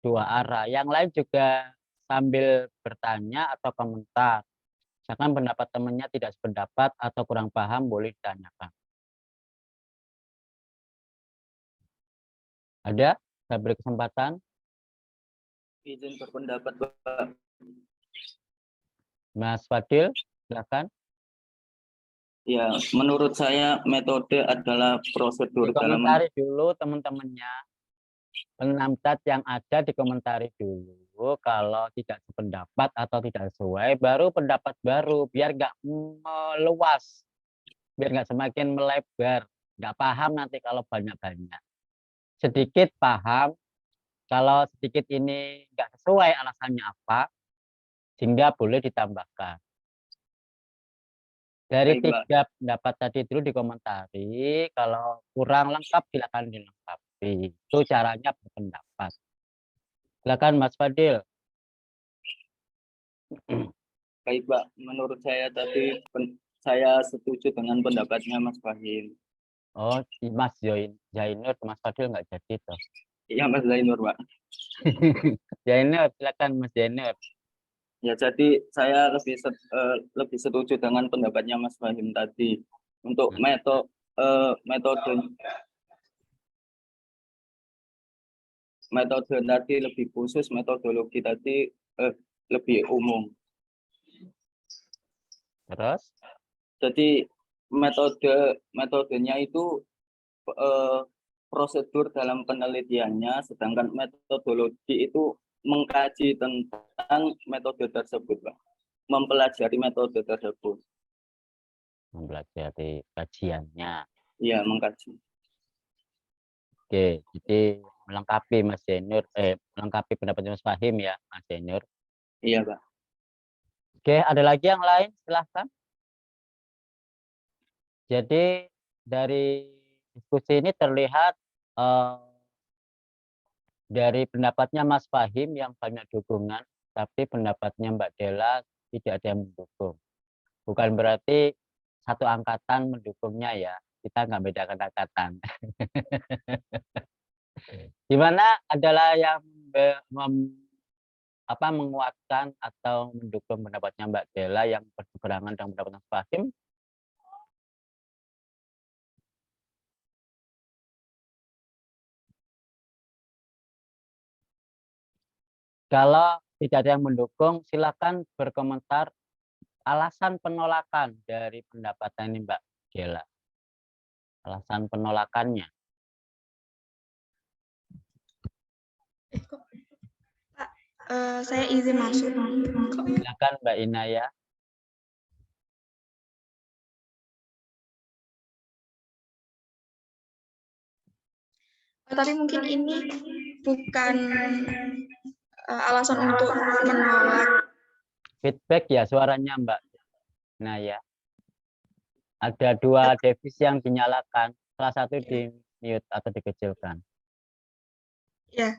dua arah. Yang lain juga sambil bertanya atau komentar. Misalkan pendapat temannya tidak sependapat atau kurang paham, boleh ditanyakan. Ada? Saya beri kesempatan. Izin berpendapat, Pak. Mas Fadil, silakan. Ya, menurut saya metode adalah prosedur dalam Dikomentari dulu teman-temannya. Penampilan yang ada dikomentari dulu. Kalau tidak sependapat atau tidak sesuai, baru pendapat baru. Biar nggak meluas. Biar nggak semakin melebar. Nggak paham nanti kalau banyak-banyak. Sedikit paham. Kalau sedikit ini nggak sesuai alasannya apa, sehingga boleh ditambahkan. Dari Baik, tiga pendapat tadi dulu dikomentari, kalau kurang lengkap silakan dilengkapi. Itu caranya berpendapat. Silakan Mas Fadil. baik, Pak. Menurut saya tadi saya setuju dengan pendapatnya Mas Fahim. Oh, Mas Zainur, Mas Fadil nggak jadi toh. Iya, Mas Zainur, Pak. Zainur, silakan Mas Zainur. Ya, jadi saya lebih setuju dengan pendapatnya Mas Fahim tadi. Untuk metode tadi lebih khusus, metodologi tadi lebih umum. Terus? Jadi metodenya itu prosedur dalam penelitiannya, sedangkan metodologi itu mengkaji tentang metode tersebut, Pak. Mempelajari metode tersebut. mempelajari kajiannya. Iya, mengkaji. Oke, jadi melengkapi Mas Zainur, melengkapi pendapat Mas Fahim ya, Mas Zainur. Iya, Pak. Oke, ada lagi yang lain? Silahkan. Jadi dari diskusi ini terlihat dari pendapatnya Mas Fahim yang banyak dukungan, tapi pendapatnya Mbak Della tidak ada yang mendukung. Bukan berarti satu angkatan mendukungnya ya, kita nggak bedakan angkatan. Di mana adalah yang menguatkan atau mendukung pendapatnya Mbak Della yang berseberangan dengan pendapat Mas Fahim. Kalau tidak ada yang mendukung, silakan berkomentar alasan penolakan dari pendapatan ini Mbak Della. Alasan penolakannya. Pak, saya izin masuk. Silakan Mbak Inaya. Tapi mungkin ini bukan alasan untuk menolak. Feedback ya suaranya Mbak Inaya. Ada dua device yang dinyalakan, salah satu di mute atau dikecilkan. Ya.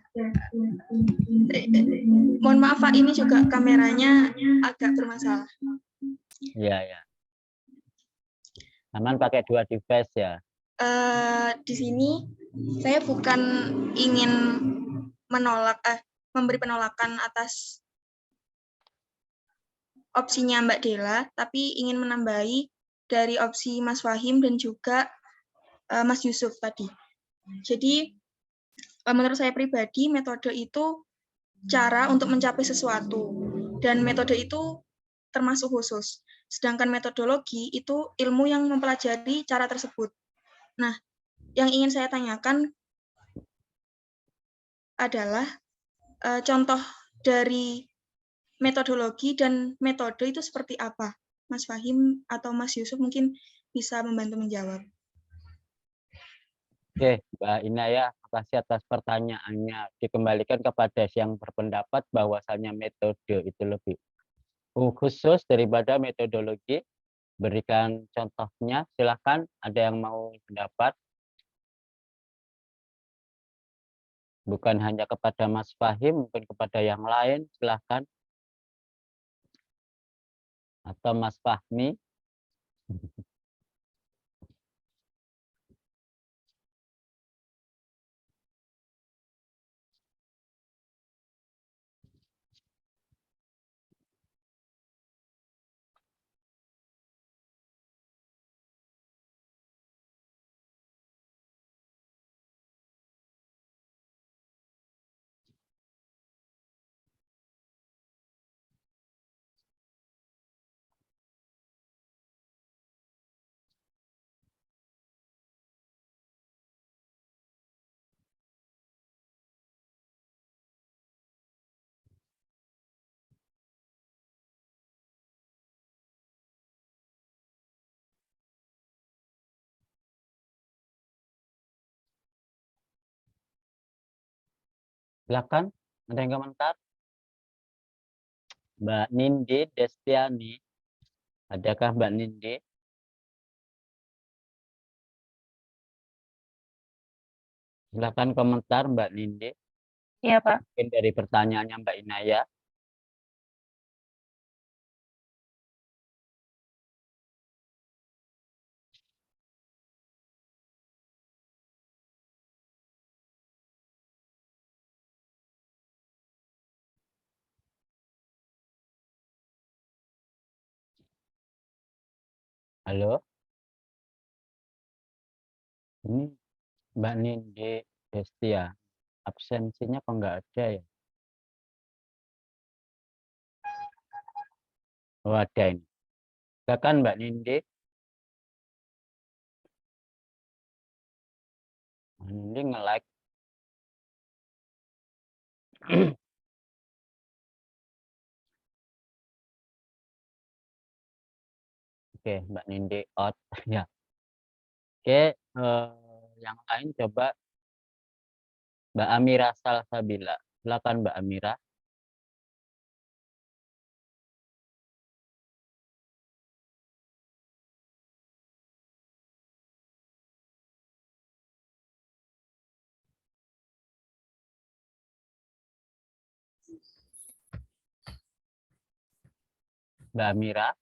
Mohon maaf Pak, ini juga kameranya agak bermasalah. Iya, ya. Aman pakai dua device ya. Di sini saya bukan ingin menolak, memberi penolakan atas opsinya Mbak Della, tapi ingin menambahi dari opsi Mas Fahim dan juga Mas Yusuf tadi. Jadi menurut saya pribadi, metode itu cara untuk mencapai sesuatu, dan metode itu termasuk khusus. Sedangkan metodologi itu ilmu yang mempelajari cara tersebut. Nah, yang ingin saya tanyakan adalah contoh dari metodologi dan metode itu seperti apa? Mas Fahim atau Mas Yusuf mungkin bisa membantu menjawab. Oke, Mbak Inaya, terima kasih atas pertanyaannya. Dikembalikan kepada yang berpendapat bahwasannya metode itu lebih khusus daripada metodologi. Berikan contohnya, silahkan. Ada yang mau pendapat? Bukan hanya kepada Mas Fahim, mungkin kepada yang lain, silahkan. Atau Mas Fahmi. Silakan, ada yang komentar? Mbak Nindi Destiani, adakah Mbak Nindi? Silakan komentar Mbak Nindi. Iya, Pak. Mungkin dari pertanyaannya Mbak Inaya. Halo? Ini Mbak Nindi Destia. Absensinya kok nggak ada ya? Oh, ada ini. Silakan Mbak Nindi. Mbak Nindi nge-like. Oke, Mbak Nindi out. Ya. Oke, yang lain coba Mbak Amira Salsabila. Silakan Mbak Amira. Mbak Amira.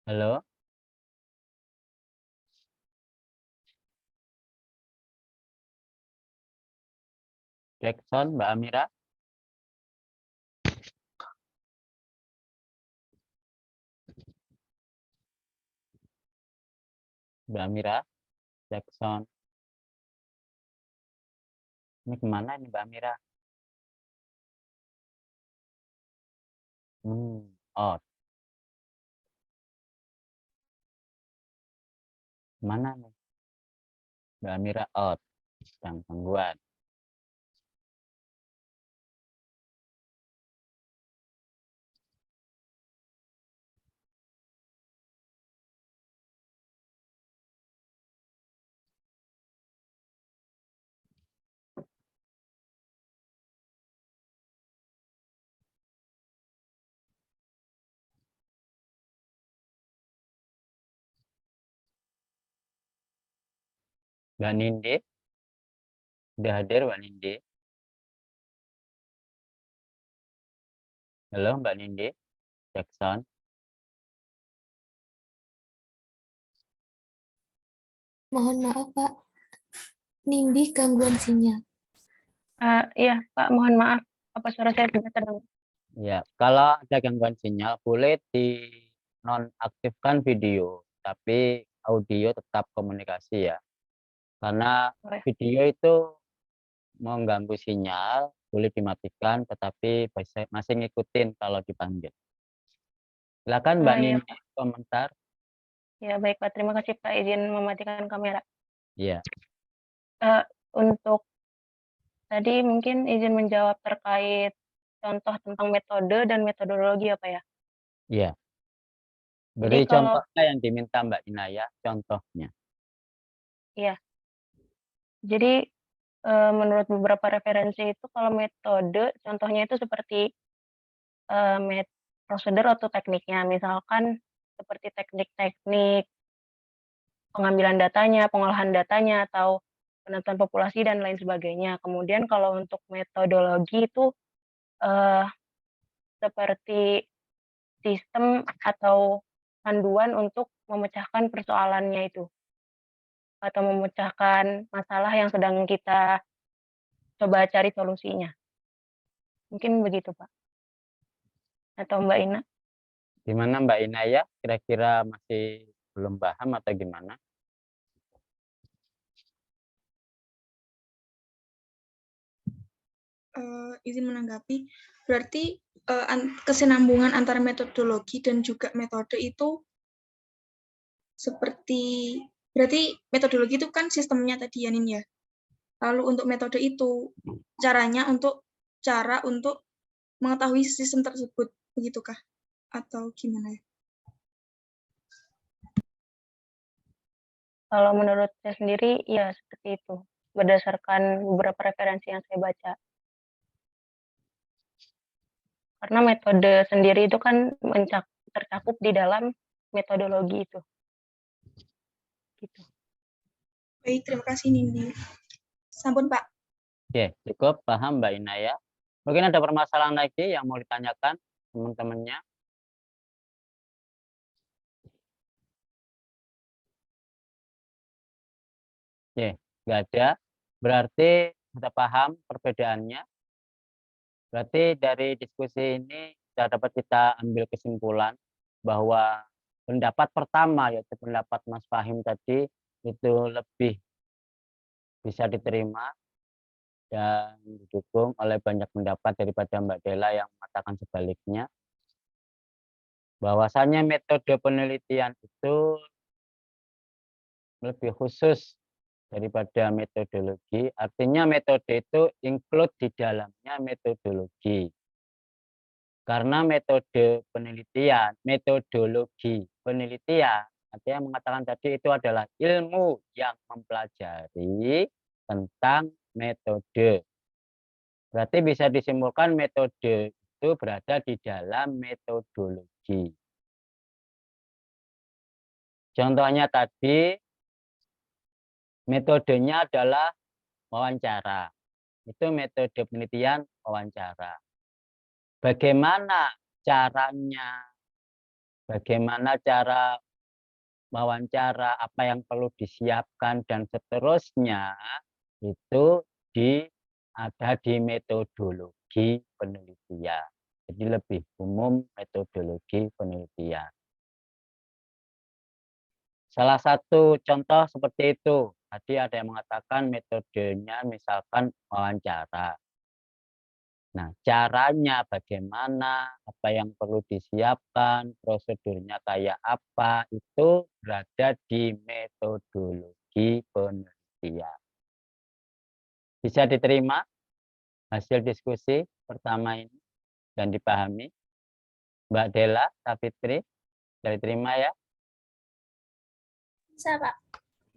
Halo. Jackson, Mbak Amira. Mbak Amira, Jackson. Ini kemana ini Mbak Amira? Out. Mana nih? Mbak Amira out. Sedang gangguan. Mbak Nindi. Sudah hadir Mbak Nindi? Halo Mbak Nindi. Jackson. Mohon maaf, Pak. Nindi gangguan sinyal. Iya, Pak, mohon maaf. Apa suara saya tidak terdengar? Ya, kalau ada gangguan sinyal boleh di nonaktifkan video, tapi audio tetap komunikasi ya. Karena Boleh. video itu mengganggu sinyal, boleh dimatikan, tetapi masih ngikutin kalau dipanggil. Silakan Mbak Iya, Nindi komentar. Ya, baik, Pak. Terima kasih, Pak. Izin mematikan kamera. Iya. Untuk tadi mungkin izin menjawab terkait contoh tentang metode dan metodologi apa ya? Iya. Jadi Beri kalau contohnya yang diminta Mbak Inaya, contohnya. Iya, jadi menurut beberapa referensi itu kalau metode contohnya itu seperti prosedur atau tekniknya, misalkan seperti teknik-teknik pengambilan datanya, pengolahan datanya, atau penentuan populasi dan lain sebagainya. Kemudian kalau untuk metodologi itu seperti sistem atau panduan untuk memecahkan persoalannya itu, atau memecahkan masalah yang sedang kita coba cari solusinya. Mungkin begitu, Pak. Atau Mbak Ina? Gimana Mbak Inaya? Kira-kira masih belum paham atau gimana? Izin menanggapi, berarti kesinambungan antara metodologi dan juga metode itu seperti, berarti metodologi itu kan sistemnya tadi ya, Nin ya. Lalu untuk metode itu cara untuk mengetahui sistem tersebut, begitukah? Atau gimana ya? Kalau menurut saya sendiri, ya seperti itu. Berdasarkan beberapa referensi yang saya baca. Karena metode sendiri itu kan tercakup di dalam metodologi itu. Gitu. Baik, terima kasih Nindi. Sampun Pak. Oke, cukup paham Mbak Inaya. Mungkin ada permasalahan lagi yang mau ditanyakan teman-temannya. Oke, nggak ada. Berarti sudah paham perbedaannya. Berarti dari diskusi ini sudah dapat kita ambil kesimpulan bahwa pendapat pertama, yaitu pendapat Mas Fahim tadi, itu lebih bisa diterima dan didukung oleh banyak pendapat daripada Mbak Dela yang mengatakan sebaliknya. Bahwasanya metode penelitian itu lebih khusus daripada metodologi, artinya metode itu include di dalamnya metodologi. Karena metode penelitian, metodologi penelitian, artinya mengatakan tadi itu adalah ilmu yang mempelajari tentang metode. Berarti bisa disimpulkan metode itu berada di dalam metodologi. Contohnya tadi, metodenya adalah wawancara. Itu metode penelitian wawancara. Bagaimana caranya? Bagaimana cara wawancara, apa yang perlu disiapkan, dan seterusnya, itu ada di metodologi penelitian. Jadi lebih umum metodologi penelitian. Salah satu contoh seperti itu. Tadi ada yang mengatakan metodenya misalkan wawancara. Nah, caranya bagaimana, apa yang perlu disiapkan, prosedurnya kayak apa, itu berada di metodologi penelitian. Bisa diterima hasil diskusi pertama ini dan dipahami? Mbak Della, Savitri, bisa diterima ya? Bisa, Pak.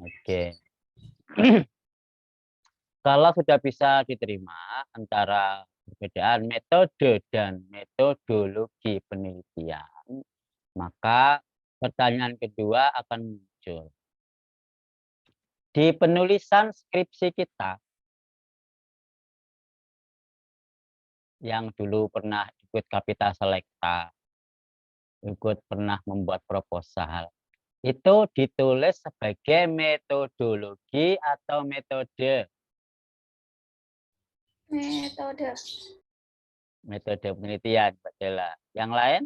Oke. Kalau sudah bisa diterima antara perbedaan metode dan metodologi penelitian, maka pertanyaan kedua akan muncul. Di penulisan skripsi kita, yang dulu pernah ikut Kapita Selekta, ikut pernah membuat proposal, itu ditulis sebagai metodologi atau metode? Metode. Metode penelitian, Mbak Della. Yang lain,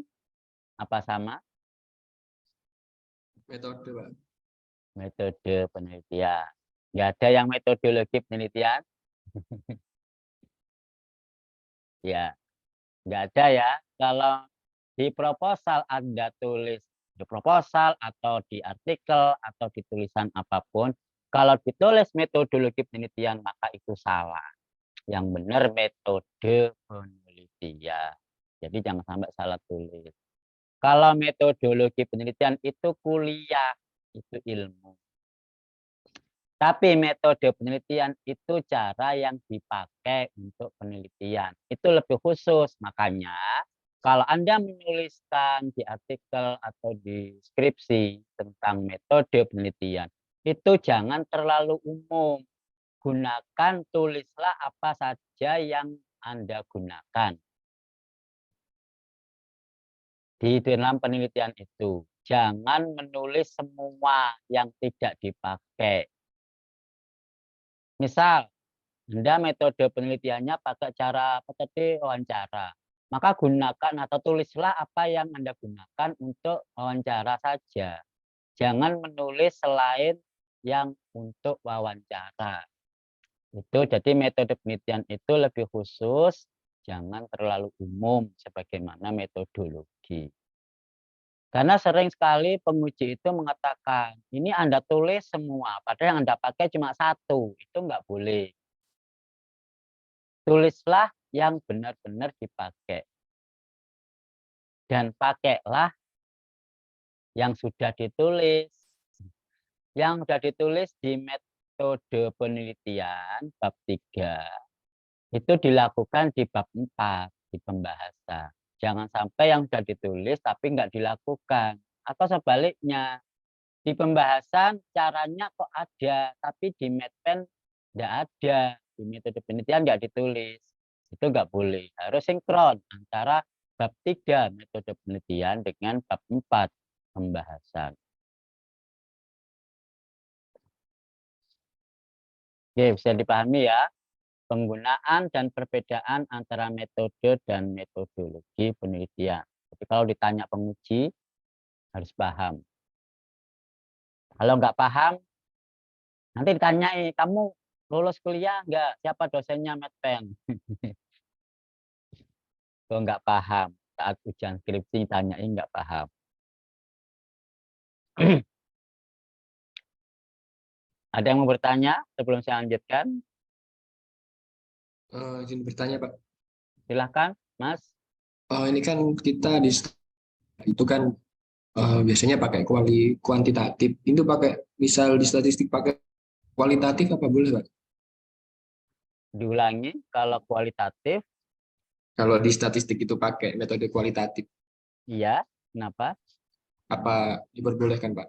apa sama? Metode, Pak. Metode penelitian. Nggak ada yang metodologi penelitian? Ya, nggak ada ya. Kalau di proposal Anda tulis di proposal atau di artikel atau di tulisan apapun, kalau ditulis metodologi penelitian maka itu salah. Yang benar metode penelitian. Jadi jangan sampai salah tulis. Kalau metodologi penelitian itu kuliah, itu ilmu. Tapi metode penelitian itu cara yang dipakai untuk penelitian. Itu lebih khusus. Makanya kalau Anda menuliskan di artikel atau di skripsi tentang metode penelitian, itu jangan terlalu umum. Gunakan, tulislah apa saja yang Anda gunakan di dalam penelitian itu. Jangan menulis semua yang tidak dipakai. Misal, Anda metode penelitiannya pakai cara apa tadi, wawancara. Maka gunakan atau tulislah apa yang Anda gunakan untuk wawancara saja. Jangan menulis selain yang untuk wawancara. Itu jadi metode penelitian itu lebih khusus, jangan terlalu umum sebagaimana metodologi. Karena sering sekali penguji itu mengatakan, ini Anda tulis semua, padahal yang Anda pakai cuma satu, itu nggak boleh. Tulislah yang benar-benar dipakai. Dan pakailah yang sudah ditulis. Yang sudah ditulis di metode penelitian bab 3 itu dilakukan di bab 4 di pembahasan. Jangan sampai yang sudah ditulis tapi nggak dilakukan. Atau sebaliknya, di pembahasan caranya kok ada, tapi di medpen nggak ada. Di metode penelitian nggak ditulis. Itu nggak boleh. Harus sinkron antara bab 3 metode penelitian dengan bab 4 pembahasan. Oke, bisa dipahami ya. Penggunaan dan perbedaan antara metode dan metodologi penelitian. Jadi kalau ditanya penguji, harus paham. Kalau nggak paham, nanti ditanyai, kamu lulus kuliah nggak? Siapa dosennya medpen? Kalau nggak paham, saat ujian skripsi ditanyain nggak paham. Ada yang mau bertanya sebelum saya lanjutkan? Izin bertanya, Pak. Silahkan, Mas. Ini kan kita itu kan biasanya pakai kuantitatif. Itu pakai misal di statistik pakai kualitatif apa boleh, Pak? Diulangi, kalau kualitatif, Kalau di statistik itu pakai metode kualitatif, iya. Kenapa? apa diperbolehkan, Pak?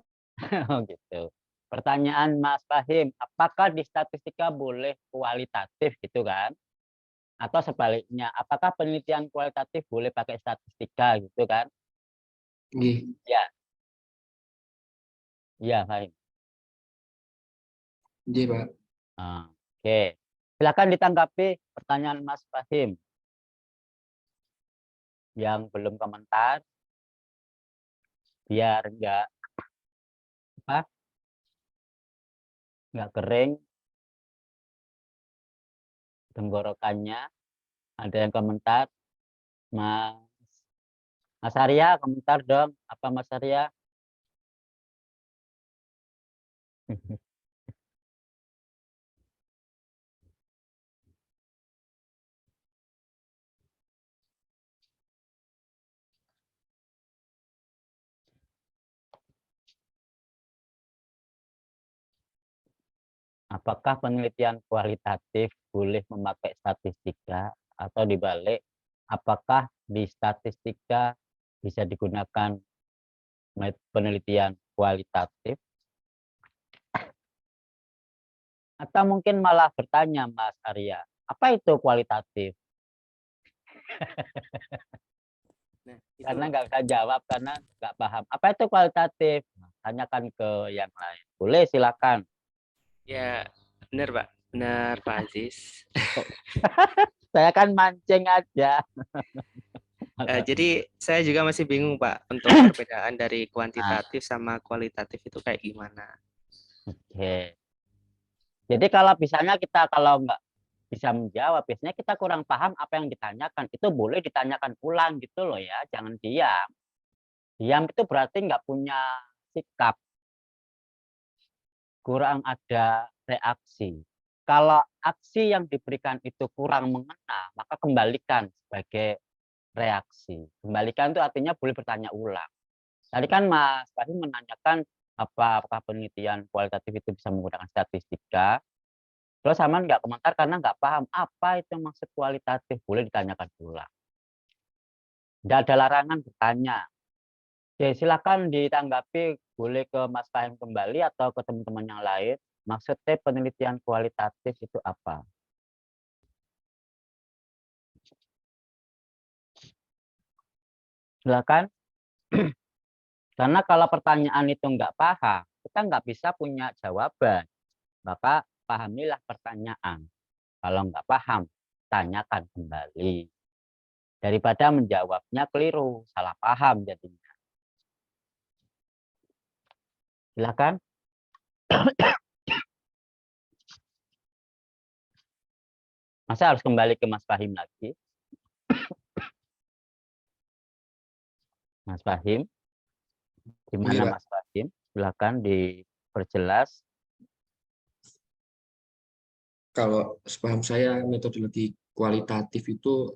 Oh gitu. Pertanyaan Mas Fahim, apakah di statistika boleh kualitatif gitu kan? Atau sebaliknya, apakah penelitian kualitatif boleh pakai statistika gitu kan? Nggih. Ya, iya Fahim. Nggih, Pak. Oke, silakan ditanggapi pertanyaan Mas Fahim. Yang belum komentar, biar nggak kering tenggorokannya. Ada yang komentar, Mas Arya komentar dong. Apa Mas Arya? Apakah penelitian kualitatif boleh memakai statistika atau dibalik? Apakah di statistika bisa digunakan penelitian kualitatif? Atau mungkin malah bertanya Mas Arya, apa itu kualitatif? Karena nggak bisa jawab karena nggak paham. Apa itu kualitatif? Tanyakan ke yang lain. Boleh, silakan. Ya, benar Pak. Benar Pak Aziz. Saya kan mancing aja. Jadi saya juga masih bingung Pak untuk perbedaan dari kuantitatif sama kualitatif itu kayak gimana. Oke. Jadi kalau misalnya kita kalau nggak bisa menjawab, biasanya kita kurang paham apa yang ditanyakan. Itu boleh ditanyakan ulang gitu loh ya, jangan diam. Diam itu berarti nggak punya sikap, kurang ada reaksi. Kalau aksi yang diberikan itu kurang mengena, maka kembalikan sebagai reaksi. Kembalikan itu artinya boleh bertanya ulang. Tadi kan Mas Fahim menanyakan apakah penelitian kualitatif itu bisa menggunakan statistika. Terus sama nggak komentar karena nggak paham apa itu maksud kualitatif, boleh ditanyakan ulang. Nggak ada larangan bertanya. Oke, silakan ditanggapi, boleh ke Mas Fahim kembali atau ke teman-teman yang lain. Maksudnya penelitian kualitatif itu apa? Silakan. Karena kalau pertanyaan itu nggak paham, kita nggak bisa punya jawaban. Maka pahamilah pertanyaan. Kalau nggak paham, tanyakan kembali. Daripada menjawabnya keliru, salah paham jadinya. Silakan. Masa harus kembali ke Mas Fahim lagi? Mas Fahim, gimana Mas Fahim? Silakan diperjelas. Kalau sepaham saya metodologi kualitatif itu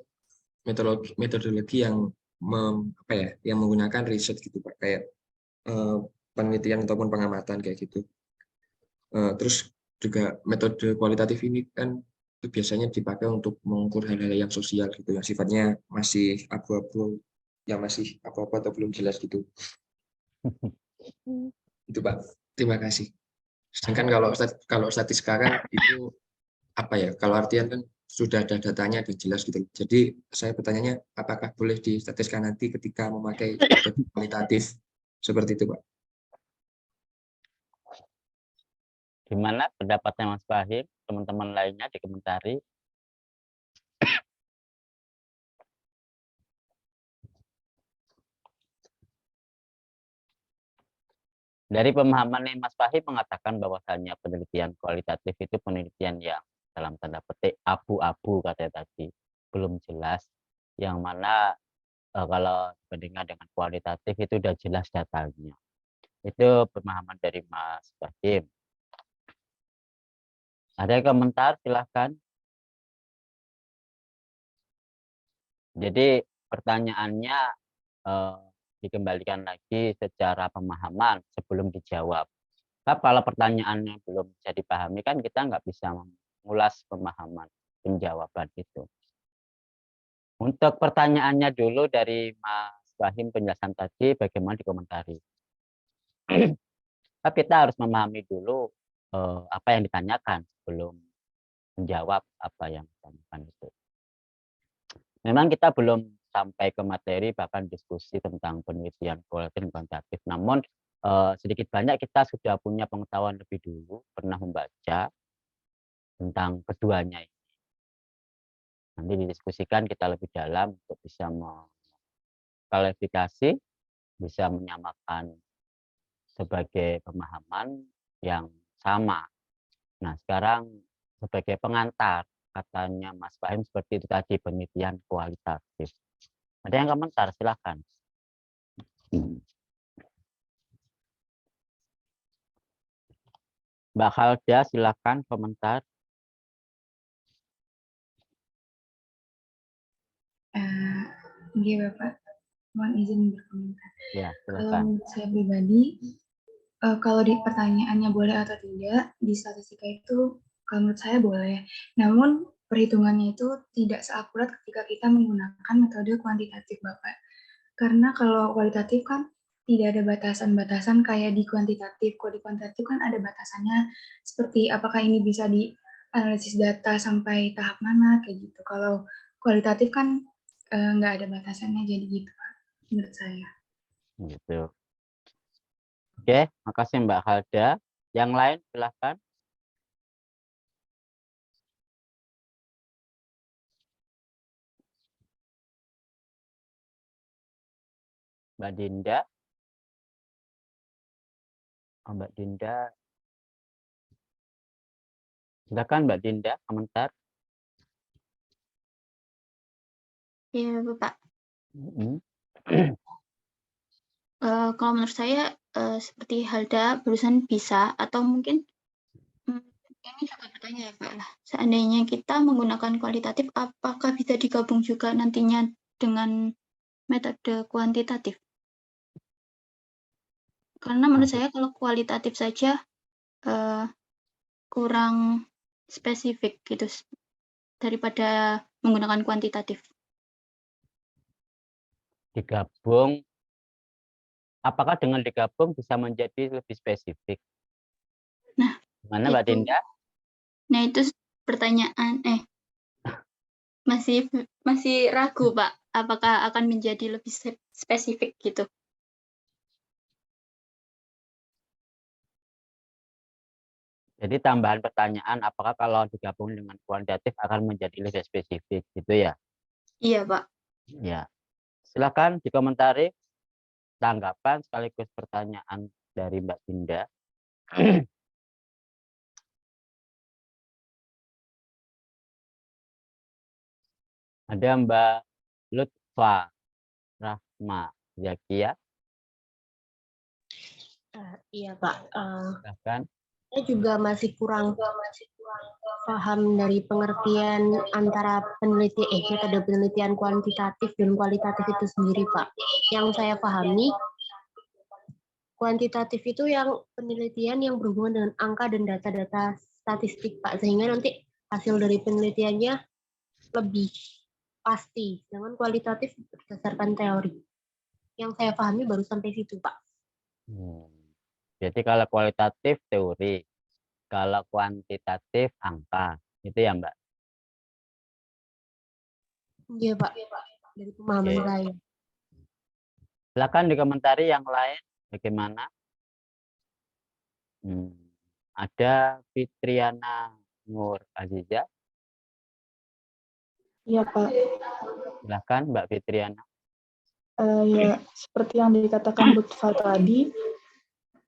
metodologi yang yang menggunakan riset gitu Pak, kayak penelitian ataupun pengamatan kayak gitu. Terus juga metode kualitatif ini kan itu biasanya dipakai untuk mengukur hal-hal yang sosial gitu, yang sifatnya masih abu-abu, yang masih apa-apa atau belum jelas gitu. Itu Pak. Terima kasih. Sedangkan kalau statistika kan itu apa ya? Kalau artian kan sudah ada datanya dan jelas gitu. Jadi saya bertanya apakah boleh distatistikkan nanti ketika memakai metode kualitatif seperti itu Pak? Gimana pendapatnya Mas Fahim? Teman-teman lainnya dikomentari. Dari pemahaman Mas Fahim mengatakan bahwasannya penelitian kualitatif itu penelitian yang dalam tanda petik abu-abu katanya tadi, belum jelas. Yang mana kalau dibandingkan dengan kualitatif itu sudah jelas datanya. Itu pemahaman dari Mas Fahim. Ada yang komentar? Silahkan. Jadi pertanyaannya dikembalikan lagi secara pemahaman sebelum dijawab. Kalau pertanyaannya belum bisa dipahami kan kita nggak bisa mengulas pemahaman penjawaban itu. Untuk pertanyaannya dulu dari Mas Wahim penjelasan tadi bagaimana dikomentari. Kita harus memahami dulu apa yang ditanyakan sebelum menjawab apa yang ditanyakan itu. Memang kita belum sampai ke materi bahkan diskusi tentang penelitian kualitatif dan kuantitatif. Namun sedikit banyak kita sudah punya pengetahuan lebih dulu, pernah membaca tentang keduanya ini. Nanti didiskusikan kita lebih dalam untuk bisa mengklarifikasi, bisa menyamakan sebagai pemahaman yang sama. Nah, sekarang sebagai pengantar, katanya Mas Fahim seperti itu tadi, penelitian kualitatif. Ada yang komentar, silakan. Mbak Khalda, silakan komentar. Iya Bapak, mohon izin berkomentar. Ya, Kalau silakan. menurut saya pribadi, kalau di pertanyaannya boleh atau tidak, di statistika itu kalau menurut saya boleh. Namun perhitungannya itu tidak seakurat ketika kita menggunakan metode kuantitatif Bapak. Karena kalau kualitatif kan tidak ada batasan-batasan kayak di kuantitatif. Kalau di kuantitatif kan ada batasannya seperti apakah ini bisa dianalisis data sampai tahap mana kayak gitu. Kalau kualitatif kan nggak ada batasannya, jadi gitu Pak, menurut saya. Gitu. Oke, makasih Mbak Khalda. Yang lain silakan. Mbak Dinda. Oh, Mbak Dinda. Silakan Mbak Dinda, komentar. Iya, Bapak. Kalau menurut saya seperti Halda barusan bisa atau mungkin ini juga bertanya ya Pak lah. Seandainya kita menggunakan kualitatif, apakah bisa digabung juga nantinya dengan metode kuantitatif? Karena menurut saya kalau kualitatif saja kurang spesifik gitu daripada menggunakan kuantitatif. Digabung, apakah dengan digabung bisa menjadi lebih spesifik? Nah, Mana Mbak Dinda? Nah, itu pertanyaan masih ragu Pak, apakah akan menjadi lebih spesifik gitu. Jadi tambahan pertanyaan, apakah kalau digabung dengan kuantitatif akan menjadi lebih spesifik gitu ya? Iya Pak. Ya. Silakan dikomentari tanggapan sekaligus pertanyaan dari Mbak Dinda. Ada Mbak Lutfa Rahma Zakia. Iya Pak. Silakan. Saya juga masih kurang paham dari pengertian antara metode penelitian kuantitatif dan kualitatif itu sendiri Pak. Yang saya pahami, kuantitatif itu yang penelitian yang berhubungan dengan angka dan data-data statistik Pak, sehingga nanti hasil dari penelitiannya lebih pasti. Sedangkan kualitatif berdasarkan teori. Yang saya pahami baru sampai situ Pak. Jadi kalau kualitatif teori, kalau kuantitatif angka, itu ya Mbak? Iya Pak, dari pemahaman saya. Silakan dikomentari yang lain bagaimana? Ada Fitriana Nur Aziza. Iya Pak. Silakan Mbak Fitriana. Ya, seperti yang dikatakan Lutfa tadi,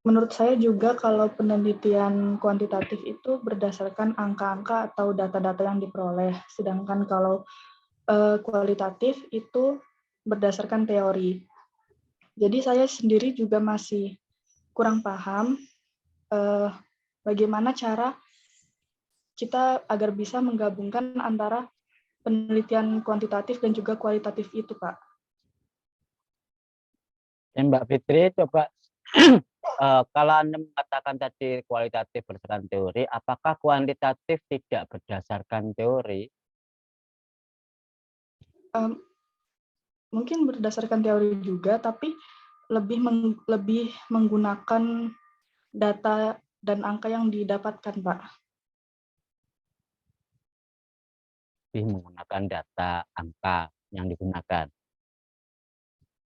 menurut saya juga kalau penelitian kuantitatif itu berdasarkan angka-angka atau data-data yang diperoleh, sedangkan kalau kualitatif itu berdasarkan teori. Jadi saya sendiri juga masih kurang paham bagaimana cara kita agar bisa menggabungkan antara penelitian kuantitatif dan juga kualitatif itu, Pak. Mbak Fitri, coba kalau Anda mengatakan tadi kualitatif berdasarkan teori, apakah kuantitatif tidak berdasarkan teori? Mungkin berdasarkan teori juga, tapi lebih menggunakan data dan angka yang didapatkan, Pak. Lebih menggunakan data angka yang digunakan.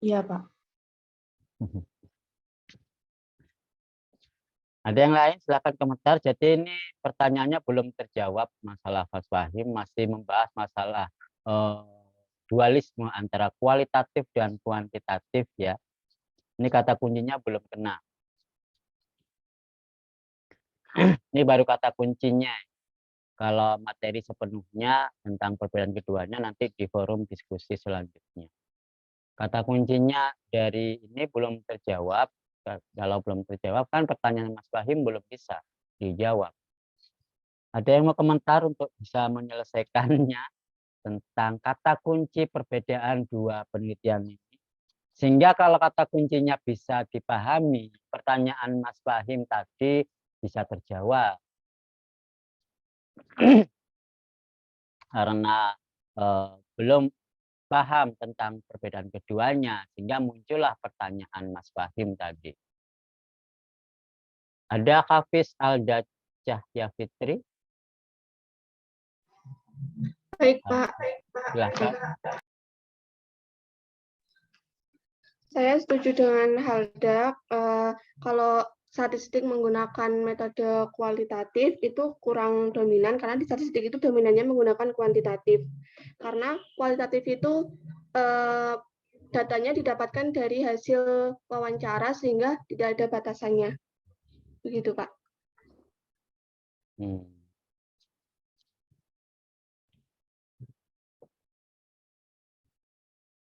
Iya, Pak. Ada yang lain? Silakan komentar. Jadi ini pertanyaannya belum terjawab masalah Mas Fahim, masih membahas masalah dualisme antara kualitatif dan kuantitatif ya. Ini kata kuncinya belum kena. Ini baru kata kuncinya. Kalau materi sepenuhnya tentang perbedaan keduanya nanti di forum diskusi selanjutnya. Kata kuncinya dari ini belum terjawab. Kalau belum terjawab kan pertanyaan Mas Fahim belum bisa dijawab. Ada yang mau komentar untuk bisa menyelesaikannya tentang kata kunci perbedaan dua penelitian ini? Sehingga kalau kata kuncinya bisa dipahami, pertanyaan Mas Fahim tadi bisa terjawab. Karena belum paham tentang perbedaan keduanya, sehingga muncullah pertanyaan Mas Fahim tadi. Ada Hafiz Alda Cahya Fitri? Baik, Pak. Silakan. Saya setuju dengan Halda, kalau statistik menggunakan metode kualitatif itu kurang dominan, karena di statistik itu dominannya menggunakan kuantitatif. Karena kualitatif itu datanya didapatkan dari hasil wawancara sehingga tidak ada batasannya. Begitu, Pak.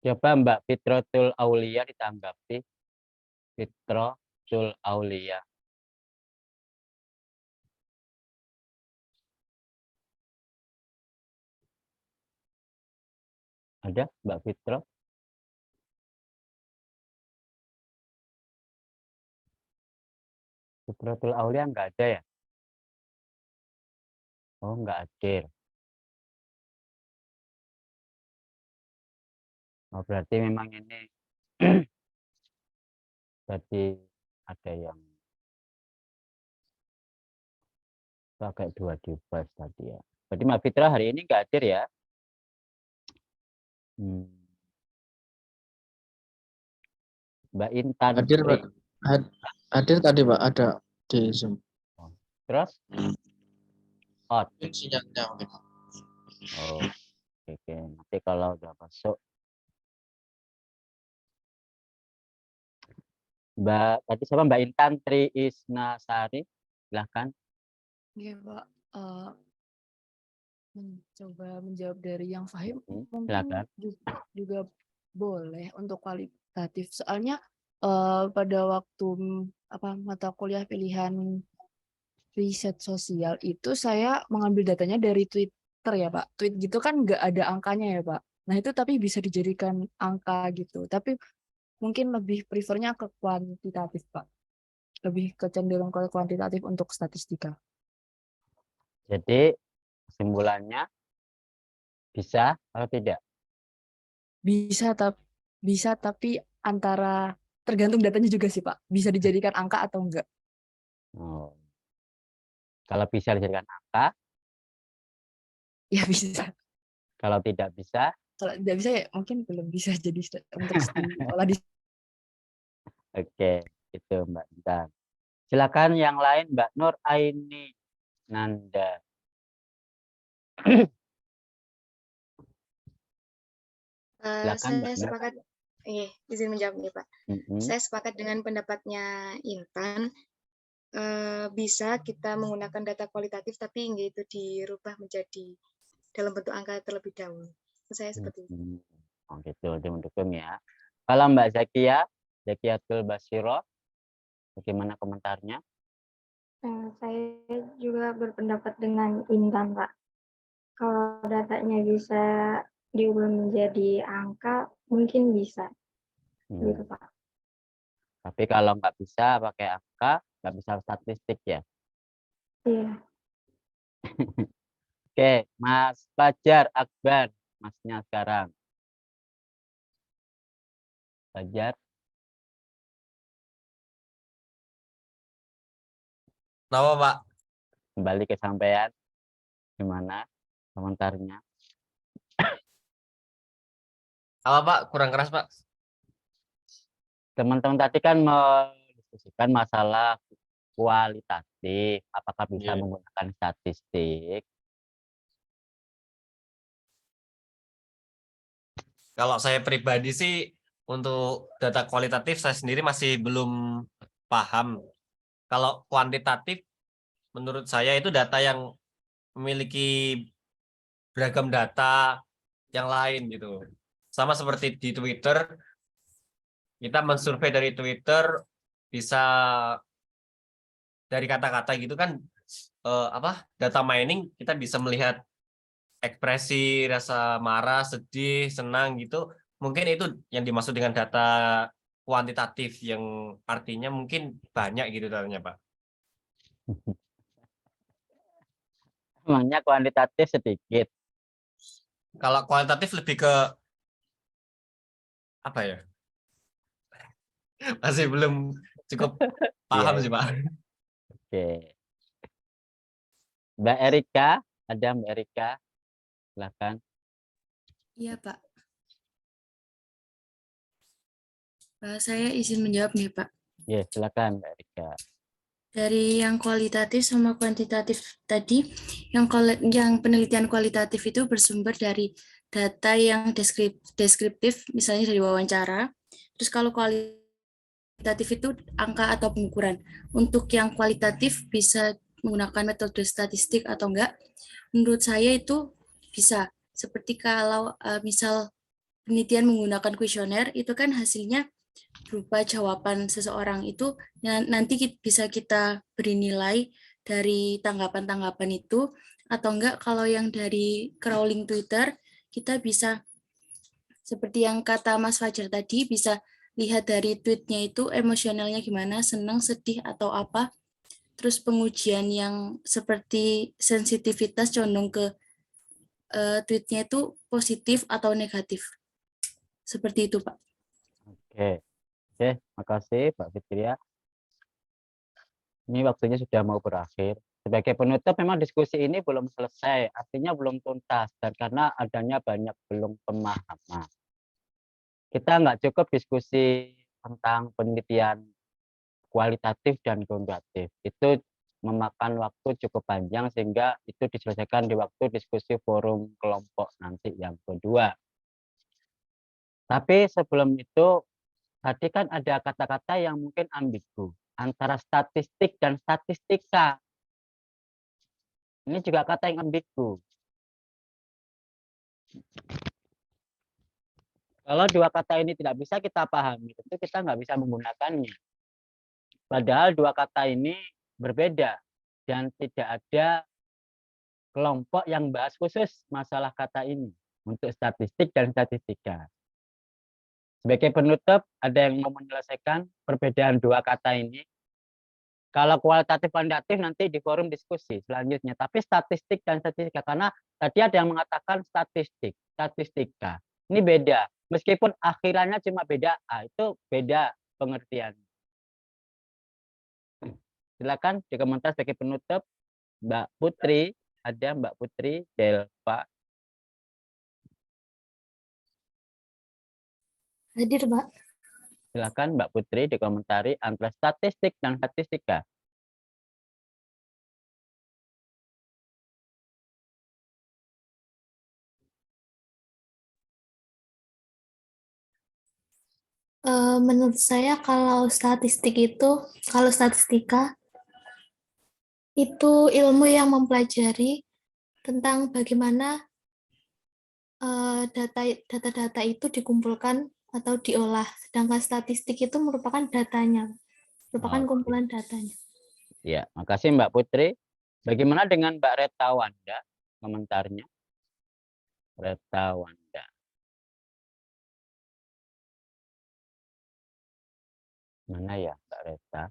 Coba Mbak Fitrotul Aulia ditanggapi. Fitrotul Aulia. Ada Mbak Fitro? Fitrotul Aulia nggak ada ya? Oh, nggak hadir. Oh, berarti memang ini berarti ada yang pakai dua device tadi ya. Berarti Mbak Fitra hari ini nggak hadir ya? Mbak Intan. Hadir, Pak. Hadir tadi, Pak. Ada di Zoom. Terus? Oh, sinyalnya. oh, oke. Nanti kalau udah masuk. Mbak, tadi siapa? Mbak Intan Tri Isnasari. Silahkan. Iya, Pak. Mencoba menjawab dari yang Fahim, mungkin Silakan. juga boleh untuk kualitatif. Soalnya pada waktu mata kuliah pilihan riset sosial itu saya mengambil datanya dari Twitter ya, Pak. Tweet gitu kan nggak ada angkanya ya, Pak. Nah itu tapi bisa dijadikan angka gitu. Tapi mungkin lebih prefernya ke kuantitatif, Pak. Lebih kecenderung ke kuantitatif untuk statistika. Jadi kesimpulannya bisa atau tidak? Bisa tapi antara tergantung datanya juga sih, Pak. Bisa dijadikan angka atau enggak. Oh. Kalau bisa dijadikan angka? Ya bisa. Kalau tidak bisa? Kalau tidak bisa ya mungkin belum bisa jadi untuk sekolah di. Oke, itu Mbak Intan. Silakan yang lain Mbak Nur Aini Nanda. Saya sepakat, izin menjawab nih Pak. Saya sepakat dengan pendapatnya Intan. Bisa kita menggunakan data kualitatif, tapi nggak itu dirubah menjadi dalam bentuk angka terlebih dahulu. Saya seperti itu. Oh gitu, mendukung ya. Kalau Mbak Zakiatul Basiro, bagaimana komentarnya? Saya juga berpendapat dengan Intan, Pak. Kalau datanya bisa diubah menjadi angka, mungkin bisa. Gitu, Pak. Tapi kalau nggak bisa pakai angka, nggak bisa statistik ya. Iya. Oke, Mas Fajar Akbar, Masnya sekarang. Fajar, Kenapa, Pak? kembali ke sampean. Gimana komentarnya? Apa, Pak? Kurang keras, Pak. Teman-teman tadi kan mendiskusikan masalah kualitatif, apakah bisa Iya. menggunakan statistik? Kalau saya pribadi sih untuk data kualitatif saya sendiri masih belum paham. Kalau kuantitatif menurut saya itu data yang memiliki beragam data yang lain gitu. Sama seperti di Twitter, kita mensurvei dari Twitter bisa dari kata-kata gitu kan data mining kita bisa melihat ekspresi rasa marah, sedih, senang gitu. Mungkin itu yang dimaksud dengan data kuantitatif yang artinya mungkin banyak gitu datanya, Pak. Emangnya kuantitatif sedikit? Kalau kualitatif lebih ke apa ya? Masih belum cukup paham Iya, sih, Pak. oke. Mbak Erika, ada Mbak Erika, silakan. Iya, Pak. Saya izin menjawab nih, Pak. Ya, silakan Mbak Erika. Dari yang kualitatif sama kuantitatif tadi, yang penelitian kualitatif itu bersumber dari data yang deskriptif, misalnya dari wawancara. Terus kalau kualitatif itu angka atau pengukuran. Untuk yang kualitatif bisa menggunakan metode statistik atau enggak? Menurut saya itu bisa. Seperti kalau misal penelitian menggunakan kuesioner, itu kan hasilnya berupa jawaban seseorang itu nanti bisa kita beri nilai dari tanggapan-tanggapan itu, atau enggak kalau yang dari crawling Twitter kita bisa seperti yang kata Mas Fajar tadi, bisa lihat dari tweetnya itu emosionalnya gimana, senang, sedih atau apa. Terus pengujian yang seperti sensitivitas condong ke tweetnya itu positif atau negatif. Seperti itu, Pak. Oke, makasih Mbak Fitria. Ini waktunya sudah mau berakhir. Sebagai penutup, memang diskusi ini belum selesai, artinya belum tuntas, dan karena adanya banyak belum pemahaman. Kita nggak cukup diskusi tentang penelitian kualitatif dan kuantitatif. Itu memakan waktu cukup panjang, sehingga itu diselesaikan di waktu diskusi forum kelompok nanti yang kedua. Tapi sebelum itu, tadi kan ada kata-kata yang mungkin ambigu antara statistik dan statistika. Ini juga kata yang ambigu. Kalau dua kata ini tidak bisa kita pahami, tentu kita nggak bisa menggunakannya. Padahal dua kata ini berbeda dan tidak ada kelompok yang bahas khusus masalah kata ini untuk statistik dan statistika. Sebagai penutup, ada yang mau menyelesaikan perbedaan dua kata ini? Kalau kualitatif kuantitatif nanti di forum diskusi selanjutnya. Tapi statistik dan statistika, karena tadi ada yang mengatakan statistik, statistika. Ini beda. Meskipun akhirannya cuma beda A, itu beda pengertian. Silakan di komentar sebagai penutup. Mbak Putri, ada Mbak Putri Delva. Hadir, Pak. Silakan Mbak Putri dikomentari antara statistik dan statistika. Menurut saya kalau statistika itu ilmu yang mempelajari tentang bagaimana data-data itu dikumpulkan atau diolah. Sedangkan statistik itu merupakan datanya, merupakan kumpulan datanya. Ya, makasih Mbak Putri. Bagaimana dengan Mbak Reta Wanda komentarnya? Reta Wanda. Mana ya Mbak Reta?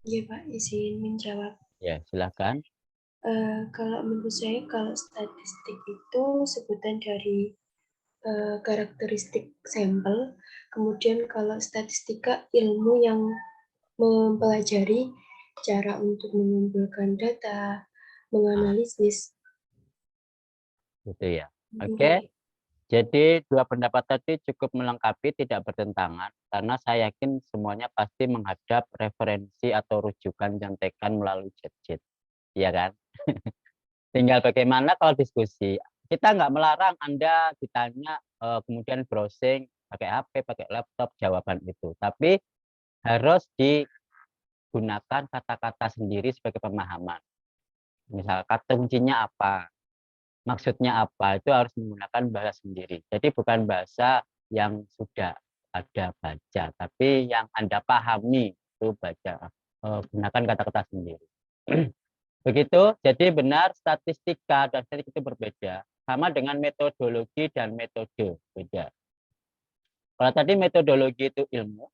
Iya Pak, izin menjawab. Ya, silakan. Kalau menurut saya, kalau statistik itu sebutan dari karakteristik sampel. Kemudian kalau statistika ilmu yang mempelajari cara untuk mengumpulkan data, menganalisis. Gitu ya. Oke. Jadi dua pendapat tadi cukup melengkapi, tidak bertentangan, karena saya yakin semuanya pasti menghadap referensi atau rujukan contekan melalui chat-chat, ya kan? Tinggal bagaimana kalau diskusi. Kita nggak melarang Anda ditanya, kemudian browsing, pakai HP, pakai laptop, jawaban itu. Tapi harus digunakan kata-kata sendiri sebagai pemahaman. Misal kata kuncinya apa, maksudnya apa, itu harus menggunakan bahasa sendiri. Jadi bukan bahasa yang sudah ada baca, tapi yang Anda pahami itu baca, gunakan kata-kata sendiri. Begitu, jadi benar statistika dan statistik itu berbeda, sama dengan metodologi dan metode, beda. Kalau tadi metodologi itu ilmu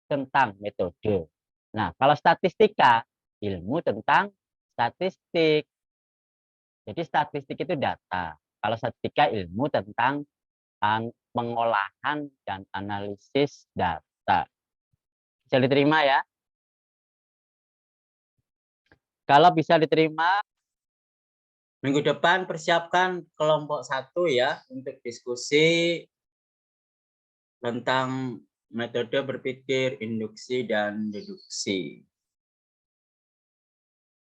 tentang metode. Nah, kalau statistika, ilmu tentang statistik. Jadi statistik itu data. Kalau statistika ilmu tentang pengolahan dan analisis data. Bisa diterima ya? Kalau bisa diterima, minggu depan persiapkan kelompok 1 ya untuk diskusi tentang metode berpikir, induksi, dan deduksi.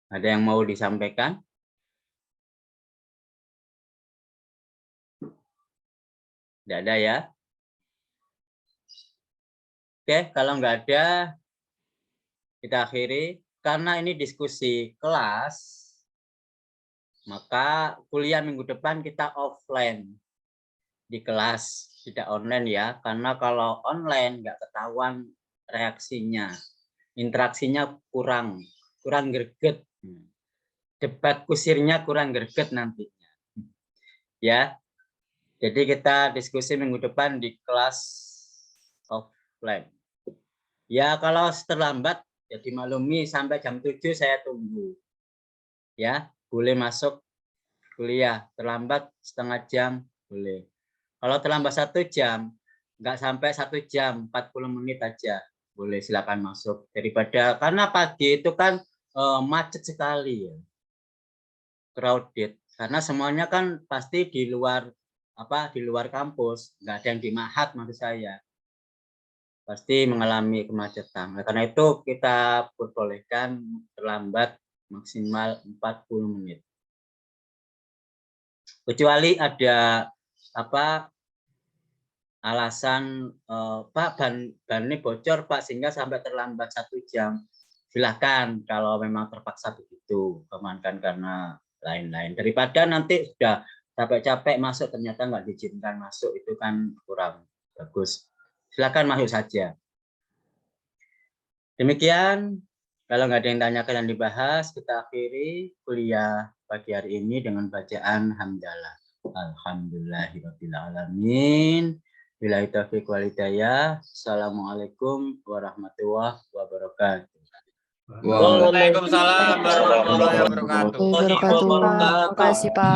Ada yang mau disampaikan? Tidak ada ya? Oke, kalau nggak ada, kita akhiri. Karena ini diskusi kelas, maka kuliah minggu depan kita offline di kelas, tidak online ya. Karena kalau online nggak ketahuan reaksinya, interaksinya kurang greget. Debat kusirnya kurang greget nantinya. Ya. Jadi kita diskusi minggu depan di kelas offline. Ya kalau terlambat ya dimaklumi, sampai jam 7 saya tunggu. Ya, boleh masuk kuliah. Terlambat setengah jam boleh. Kalau terlambat 1 jam, nggak sampai 1 jam, 40 menit aja boleh, silakan masuk. Daripada karena pagi itu kan macet sekali ya, crowded. Karena semuanya kan pasti di luar kampus, nggak ada yang di Mahat maksud saya. Pasti mengalami kemacetan. Karena itu kita perbolehkan terlambat maksimal 40 menit. Kecuali ada alasan Pak ban ini bocor Pak sehingga sampai terlambat 1 jam. Silahkan kalau memang terpaksa begitu, amankan karena lain-lain. Daripada nanti sudah capek-capek masuk ternyata nggak diizinkan masuk, itu kan kurang bagus. Silakan masuk saja. Demikian, kalau nggak ada yang tanyakan dan dibahas, kita akhiri kuliah pagi hari ini dengan bacaan hamdalah. Alhamdulillahirabbil alamin. Billahi taufiq wal hidayah. Assalamualaikum warahmatullahi wabarakatuh. Waalaikumsalam warahmatullahi wabarakatuh. Terima kasih Pak.